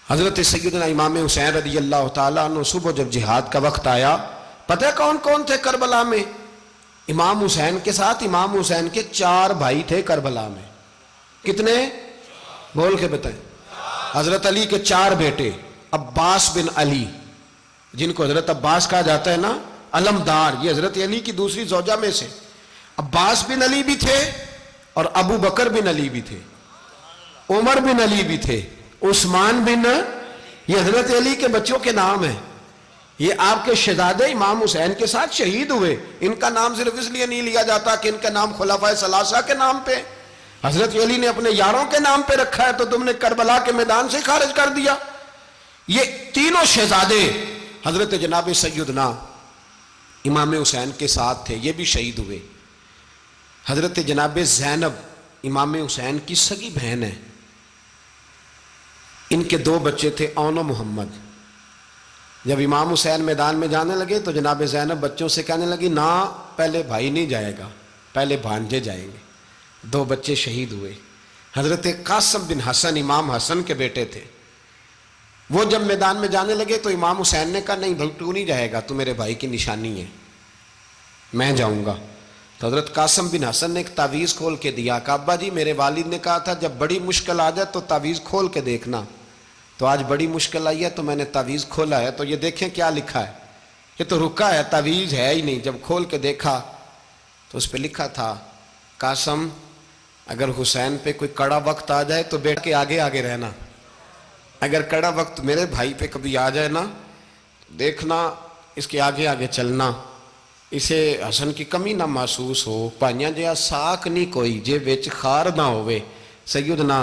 حضرت سیدنا امام حسین رضی اللہ تعالیٰ عنہ صبح جب جہاد کا وقت آیا، پتہ ہے کون کون تھے کربلا میں؟ امام حسین کے ساتھ امام حسین کے 4 بھائی تھے کربلا میں۔ کتنے؟ بول کے بتائیں۔ حضرت علی کے 4 بیٹے، عباس بن علی، جن کو حضرت عباس کہا جاتا ہے نا، علمدار، یہ حضرت علی کی دوسری زوجہ میں سے۔ عباس بن علی بھی تھے، اور ابو بکر بن علی بھی تھے، عمر بن علی بھی تھے، عثمان بن، یہ حضرت علی کے بچوں کے نام ہیں۔ یہ آپ کے شہزادے امام حسین کے ساتھ شہید ہوئے، ان کا نام صرف اس لیے نہیں لیا جاتا کہ ان کا نام خلفائے ثلاثہ کے نام پہ، حضرت علی نے اپنے یاروں کے نام پہ رکھا ہے، تو تم نے کربلا کے میدان سے خارج کر دیا۔ یہ تینوں شہزادے حضرت جناب سیدنا امام حسین کے ساتھ تھے، یہ بھی شہید ہوئے۔ حضرت جناب زینب امام حسین کی سگی بہن ہے، ان کے 2 بچے تھے، اون و محمد۔ جب امام حسین میدان میں جانے لگے تو جناب زینب بچوں سے کہنے لگی نہ، پہلے بھائی نہیں جائے گا، پہلے بھانجے جائیں گے۔ 2 بچے شہید ہوئے۔ حضرت قاسم بن حسن امام حسن کے بیٹے تھے، وہ جب میدان میں جانے لگے تو امام حسین نے کہا نہیں بھائی تو نہیں جائے گا، تو میرے بھائی کی نشانی ہے، میں جاؤں گا۔ تو حضرت قاسم بن حسن نے ایک تعویذ کھول کے دیا کہ ابا جی میرے والد نے کہا تھا جب بڑی مشکل آ جائے تو تعویذ کھول کے دیکھنا، تو آج بڑی مشکل آئی ہے تو میں نے تعویذ کھولا ہے، تو یہ دیکھیں کیا لکھا ہے، یہ تو رکا ہے، تعویذ ہے ہی نہیں۔ جب کھول کے دیکھا تو اس پہ لکھا تھا قاسم اگر حسین پہ کوئی کڑا وقت آ جائے تو بیٹھ کے آگے آگے رہنا، اگر کڑا وقت میرے بھائی پہ کبھی آ جائے نا دیکھنا اس کے آگے آگے چلنا، اسے حسن کی کمی نہ محسوس ہو، پائیاں جہاں ساک نہیں کوئی جے وچ خار نہ ہوئے۔ سیدنا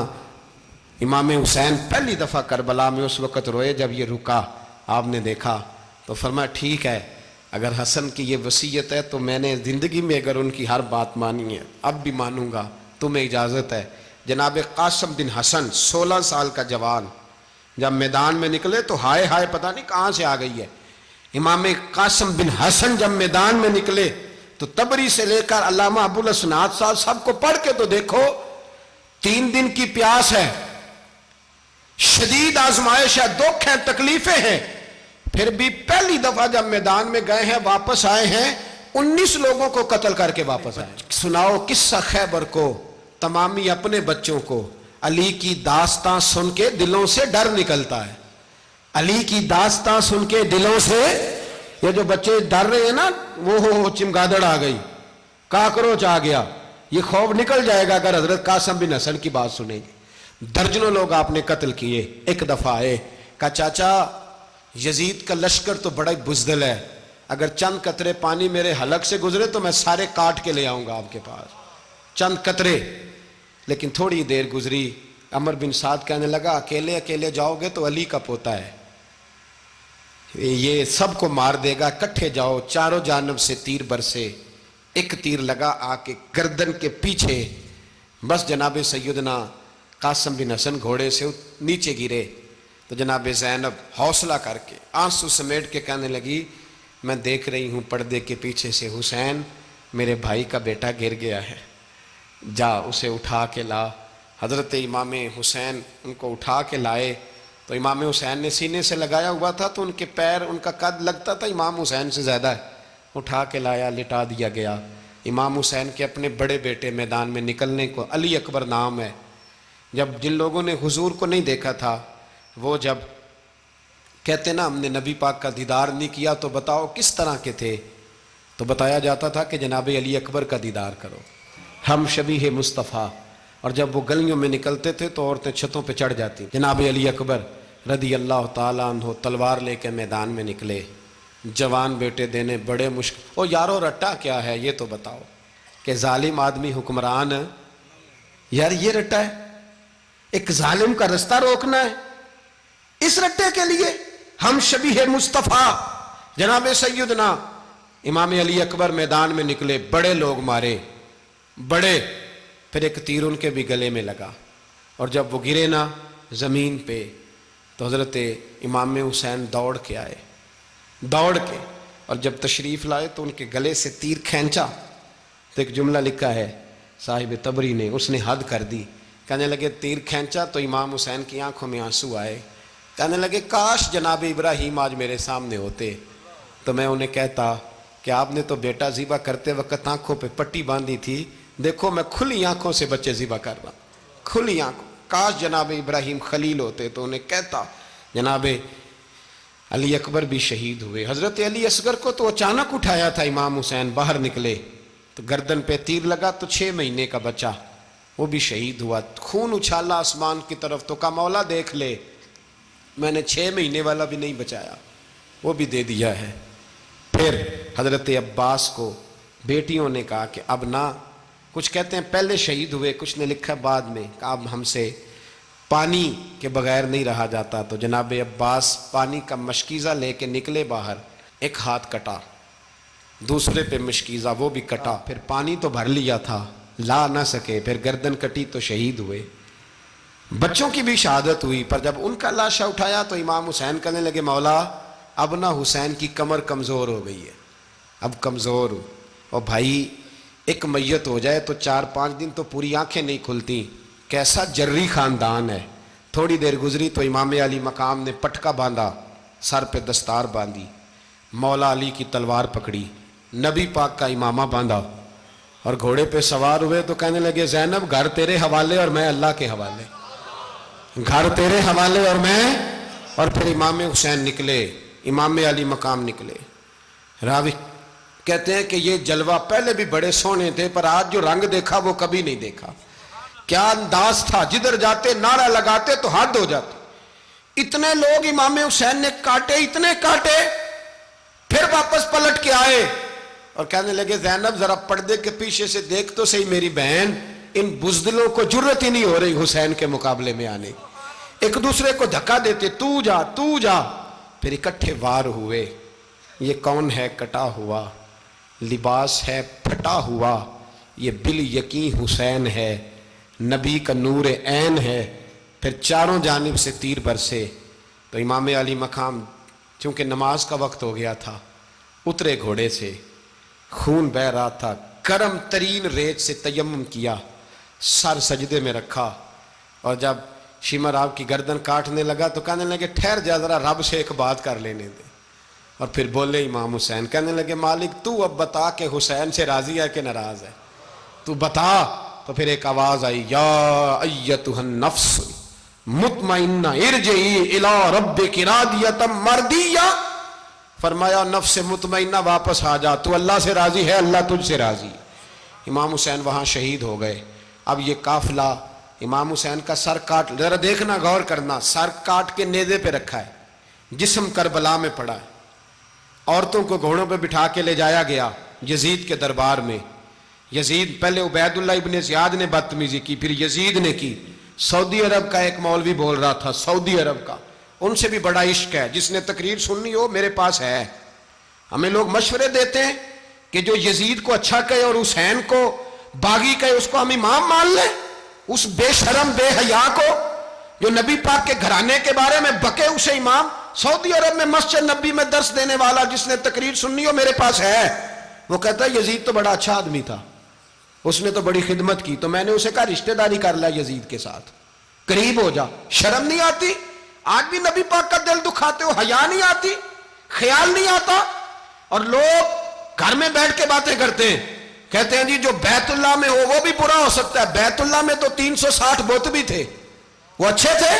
امام حسین پہلی دفعہ کربلا میں اس وقت روئے جب یہ رکا، آپ نے دیکھا تو فرمایا ٹھیک ہے، اگر حسن کی یہ وصیت ہے تو میں نے زندگی میں اگر ان کی ہر بات مانی ہے اب بھی مانوں گا، تمہیں اجازت ہے۔ جناب قاسم بن حسن 16 سال کا جوان جب میدان میں نکلے تو ہائے ہائے پتہ نہیں کہاں سے آ گئی ہے۔ امام قاسم بن حسن جب میدان میں نکلے تو تبری سے لے کر علامہ ابو الاسناد صاحب سب کو پڑھ کے تو دیکھو، 3 دن کی پیاس ہے، شدید آزمائش ہے، دکھ ہے، تکلیفیں ہیں، پھر بھی پہلی دفعہ جب میدان میں گئے ہیں واپس آئے ہیں 19 لوگوں کو قتل کر کے واپس آئے. سناؤ قصہ خیبر کو تمامی اپنے بچوں کو. علی کی داستان سن کے دلوں سے ڈر نکلتا ہے. علی کی داستان سن کے دلوں سے، یہ جو بچے ڈر رہے ہیں نا، وہ چمگادڑ آ گئی، کاکروچ آ گیا، یہ خوف نکل جائے گا اگر حضرت قاسم بن حسن کی بات سنیں گے. درجنوں لوگ آپ نے قتل کیے. ایک دفعہ آئے، کہا چاچا یزید کا لشکر تو بڑا ہی بزدل ہے، اگر چند قطرے پانی میرے حلق سے گزرے تو میں سارے کاٹ کے لے آؤں گا آپ کے پاس، چند قطرے. لیکن تھوڑی دیر گزری، عمر بن سعد کہنے لگا اکیلے اکیلے جاؤ گے تو علی کا پوتا ہے، یہ سب کو مار دے گا، کٹھے جاؤ. چاروں جانب سے تیر برسے، ایک تیر لگا آ کے گردن کے پیچھے، بس جناب سیدنا قاسم بن حسن گھوڑے سے نیچے گرے. تو جناب زینب حوصلہ کر کے آنسو سمیٹ کے کہنے لگی میں دیکھ رہی ہوں پردے کے پیچھے سے حسین میرے بھائی کا بیٹا گر گیا ہے، جا اسے اٹھا کے لا. حضرت امام حسین ان کو اٹھا کے لائے تو امام حسین نے سینے سے لگایا ہوا تھا تو ان کے پیر، ان کا قد لگتا تھا امام حسین سے زیادہ ہے. اٹھا کے لایا، لٹا دیا گیا. امام حسین کے اپنے بڑے بیٹے میدان میں نکلنے کو، علی اکبر نام ہے، جب جن لوگوں نے حضور کو نہیں دیکھا تھا وہ جب کہتے نا ہم نے نبی پاک کا دیدار نہیں کیا تو بتاؤ کس طرح کے تھے، تو بتایا جاتا تھا کہ جناب علی اکبر کا دیدار کرو، ہم شبیہ مصطفیٰ. اور جب وہ گلیوں میں نکلتے تھے تو عورتیں چھتوں پہ چڑھ جاتی. جناب علی اکبر رضی اللہ تعالیٰ عنہ تلوار لے کے میدان میں نکلے، جوان بیٹے دینے بڑے مشکل. او یارو رٹا کیا ہے یہ تو بتاؤ، کہ ظالم آدمی حکمران، یار یہ رٹا ہے، ایک ظالم کا رستہ روکنا ہے، اس رٹے کے لیے ہم شبیہ مصطفیٰ. جناب سیدنا امام علی اکبر میدان میں نکلے، بڑے لوگ مارے، بڑے. پھر ایک تیر ان کے بھی گلے میں لگا، اور جب وہ گرے نا زمین پہ تو حضرت امام حسین دوڑ کے آئے، دوڑ کے، اور جب تشریف لائے تو ان کے گلے سے تیر کھینچا تو ایک جملہ لکھا ہے صاحب تبری نے، اس نے حد کر دی. کہنے لگے تیر کھینچا تو امام حسین کی آنکھوں میں آنسو آئے. کہنے لگے کاش جناب ابراہیم آج میرے سامنے ہوتے تو میں انہیں کہتا کہ آپ نے تو بیٹا ذبح کرتے وقت آنکھوں پہ پٹی باندھی تھی، دیکھو میں کھلی آنکھوں سے بچے ذبح کر رہا ہوں، کھلی آنکھوں. کاش جناب ابراہیم خلیل ہوتے تو انہیں کہتا. جناب علی اکبر بھی شہید ہوئے. حضرت علی اصغر کو تو اچانک اٹھایا تھا امام حسین، باہر نکلے تو گردن پہ تیر لگا تو 6 مہینے کا بچہ وہ بھی شہید ہوا. خون اچھالا آسمان کی طرف تو کہا مولا دیکھ لے، میں نے 6 مہینے والا بھی نہیں بچایا، وہ بھی دے دیا ہے. پھر حضرت عباس کو بیٹیوں نے کہا کہ اب نہ، کچھ کہتے ہیں پہلے شہید ہوئے، کچھ نے لکھا بعد میں، کہ اب ہم سے پانی کے بغیر نہیں رہا جاتا. تو جناب عباس پانی کا مشکیزہ لے کے نکلے باہر، ایک ہاتھ کٹا، دوسرے پہ مشکیزہ وہ بھی کٹا. پھر پانی تو بھر لیا تھا، لا نہ سکے، پھر گردن کٹی تو شہید ہوئے. بچوں کی بھی شہادت ہوئی. پر جب ان کا لاشا اٹھایا تو امام حسین کہنے لگے مولا اب نہ حسین کی کمر کمزور ہو گئی ہے، اب کمزور ہو، اور بھائی ایک میت ہو جائے تو 4-5 دن تو پوری آنکھیں نہیں کھلتی. کیسا جری خاندان ہے. تھوڑی دیر گزری تو امام علی مقام نے پٹکا باندھا، سر پہ دستار باندھی، مولا علی کی تلوار پکڑی، نبی پاک کا امامہ باندھا اور گھوڑے پہ سوار ہوئے. تو کہنے لگے زینب گھر تیرے حوالے اور میں اللہ کے حوالے، گھر تیرے حوالے اور میں. اور پھر امام حسین نکلے، امام علی مقام نکلے. راوی کہتے ہیں کہ یہ جلوہ پہلے بھی بڑے سونے تھے پر آج جو رنگ دیکھا وہ کبھی نہیں دیکھا. کیا انداز تھا، جدھر جاتے نعرہ لگاتے تو حد ہو جاتے. اتنے لوگ امام حسین نے کاٹے، اتنے کاٹے، پھر واپس پلٹ کے آئے اور کہنے لگے زینب ذرا پردے کے پیچھے سے دیکھ تو صحیح میری بہن، ان بزدلوں کو جرت ہی نہیں ہو رہی حسین کے مقابلے میں آنے. ایک دوسرے کو دھکا دیتے، تو جا تو جا. پھر اکٹھے وار ہوئے. یہ کون ہے کٹا ہوا، لباس ہے پھٹا ہوا، یہ بال یقین حسین ہے، نبی کا نور عین ہے. پھر چاروں جانب سے تیر برسے. تو امام علی مقام چونکہ نماز کا وقت ہو گیا تھا، اترے گھوڑے سے، خون بہہ رہا تھا، گرم ترین ریت سے تیمم کیا، سر سجدے میں رکھا، اور جب شمر آپ کی گردن کاٹنے لگا تو کہنے لگے ٹھہر جا ذرا رب سے ایک بات کر لینے دے. اور پھر بولے امام حسین, کہنے لگے مالک تو اب بتا کہ حسین سے راضی ہے کہ ناراض ہے, تو بتا. تو پھر ایک آواز آئی, یا ایتھا النفس مطمئنہ ارجعی الی ربک راضیۃ مرضیہ. فرمایا نفس مطمئنہ واپس آ جا, تو اللہ سے راضی ہے, اللہ تجھ سے راضی. امام حسین وہاں شہید ہو گئے. اب یہ قافلہ امام حسین کا سر کاٹ, ذرا دیکھنا غور کرنا, سر کاٹ کے نیزے پہ رکھا ہے, جسم کربلا میں پڑا ہے, عورتوں کو گھوڑوں پہ بٹھا کے لے جایا گیا یزید کے دربار میں. یزید, پہلے عبید اللہ ابن زیاد نے بدتمیزی کی, پھر یزید نے کی. سعودی عرب کا ایک مولوی بول رہا تھا, سعودی عرب کا, ان سے بھی بڑا عشق ہے, جس نے تقریر سننی ہو میرے پاس ہے. ہمیں لوگ مشورے دیتے ہیں کہ جو یزید کو اچھا کہے اور حسین کو باغی کہے اس کو ہم امام مان لیں. اس بے شرم بے حیا کو جو نبی پاک کے گھرانے کے بارے میں بکے اسے امام. سعودی عرب میں مسجد نبی میں درس دینے والا جس نے تقریر سننی ہو میرے پاس ہے. وہ کہتا ہے یزید تو بڑا اچھا آدمی تھا, اس نے تو بڑی خدمت کی. تو میں نے اسے کہا رشتہ داری کر لیا یزید کے ساتھ, قریب ہو جا. شرم نہیں آتی؟ آج بھی نبی پاک کا دل دکھاتے ہو, حیا نہیں آتی, خیال نہیں آتا. اور لوگ گھر میں بیٹھ کے باتیں کرتے ہیں, کہتے ہیں جی جو بیت اللہ میں ہو وہ بھی برا ہو سکتا ہے. بیت اللہ میں تو 360 بت بھی تھے, وہ اچھے تھے.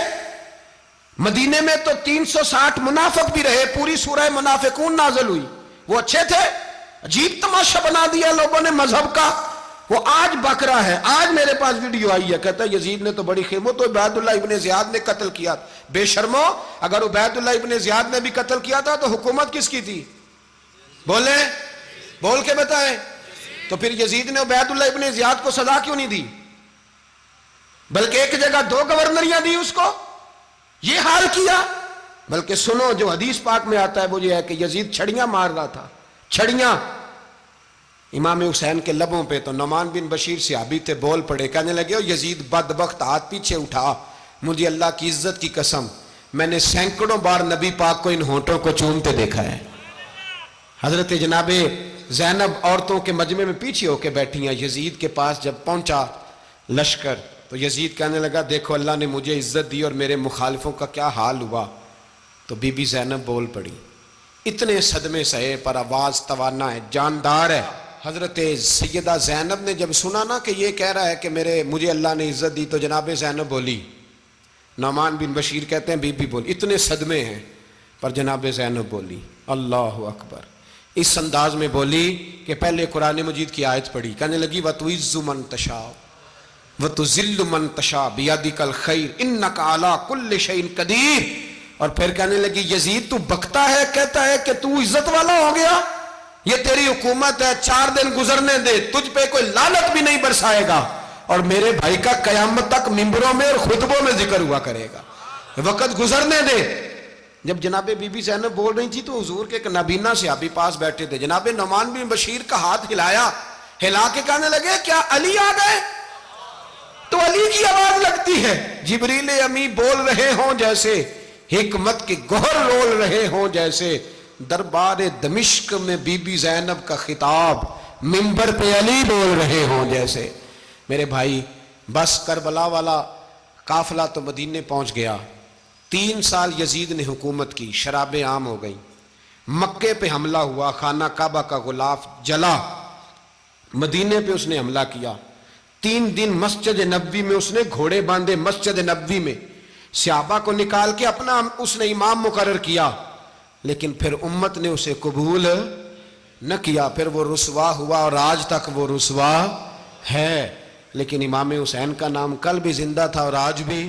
مدینے میں تو 360 منافق بھی رہے, پوری سورہ منافقون نازل ہوئی, وہ اچھے تھے. عجیب تماشا بنا دیا لوگوں نے مذہب کا. وہ آج بک رہا ہے, آج میرے پاس ویڈیو آئی ہے, کہتا ہے یزید نے تو بڑی خدمت, تو عبید اللہ ابن زیاد نے قتل کیا. بے شرمو, اگر عبید اللہ ابن زیاد نے بھی قتل کیا تھا تو حکومت کس کی تھی؟ بولیں, بول کے بتائیں. تو پھر یزید نے عبید اللہ ابن زیاد کو سزا کیوں نہیں دی, بلکہ ایک جگہ 2 گورنریاں دی اس کو, یہ حال کیا. بلکہ سنو جو حدیث پاک میں آتا ہے وہ یہ ہے کہ یزید چھڑیاں مار رہا تھا, چھڑیاں امام حسین کے لبوں پہ. تو نعمان بن بشیر صحابی تھے, بول پڑے, کہنے لگے او یزید بدبخت, ہاتھ پیچھے اٹھا, مجھے اللہ کی عزت کی قسم میں نے سینکڑوں بار نبی پاک کو ان ہونٹوں کو چومتے دیکھا ہے. حضرت جناب زینب عورتوں کے مجمع میں پیچھے ہو کے بیٹھی ہیں. یزید کے پاس جب پہنچا لشکر تو یزید کہنے لگا دیکھو اللہ نے مجھے عزت دی اور میرے مخالفوں کا کیا حال ہوا. تو بی بی زینب بول پڑی, اتنے صدمے سہے پر آواز توانا ہے, جاندار ہے. حضرت سیدہ زینب نے جب سنا نا کہ یہ کہہ رہا ہے کہ مجھے اللہ نے عزت دی, تو جناب زینب بولی. نعمان بن بشیر کہتے ہیں بی بی بولی, اتنے صدمے ہیں پر جناب زینب بولی اللہ اکبر. اس انداز میں بولی کہ پہلے قرآن مجید کی آیت پڑھی, کہنے لگی وَتُعِزُّ مَن تَشَاءُ وَتُذِلُّ مَن تَشَاءُ بِيَدِكَ الْخَيْرُ إِنَّكَ عَلَىٰ كُلِّ شَيْءٍ قَدِيرٌ. اور پھر کہنے لگی یزید تو بکتا ہے, کہتا ہے کہ تو عزت والا ہو گیا, یہ تیری حکومت ہے, 4 دن گزرنے دے, تجھ پہ کوئی لعنت بھی نہیں برسائے گا, اور میرے بھائی کا قیامت تک ممبروں میں اور خطبوں میں ذکر ہوا کرے گا, وقت گزرنے دے. جب جناب بی بی زینب بول رہی تھی تو حضور کے ایک نابینا صحابی پاس بیٹھے تھے, جناب نعمان بن بشیر کا ہاتھ ہلایا, ہلا کے کہنے لگے کیا علی آ گئے؟ تو علی کی آواز لگتی ہے, جبریل امی بول رہے ہوں جیسے, حکمت کے گوہر رول رہے ہوں جیسے, دربار دمشق میں بی بی زینب کا خطاب منبر پہ علی بول رہے ہوں جیسے. میرے بھائی بس کربلا والا قافلہ تو مدینے پہنچ گیا. 3 سال یزید نے حکومت کی, شرابیں عام ہو گئیں, مکے پہ حملہ ہوا, خانہ کعبہ کا غلاف جلا, مدینے پہ اس نے حملہ کیا. 3 دن مسجد نبوی میں اس نے گھوڑے باندھے, مسجد نبوی میں صحابہ کو نکال کے اپنا اس نے امام مقرر کیا, لیکن پھر امت نے اسے قبول نہ کیا. پھر وہ رسوا ہوا اور آج تک وہ رسوا ہے. لیکن امام حسین کا نام کل بھی زندہ تھا اور آج بھی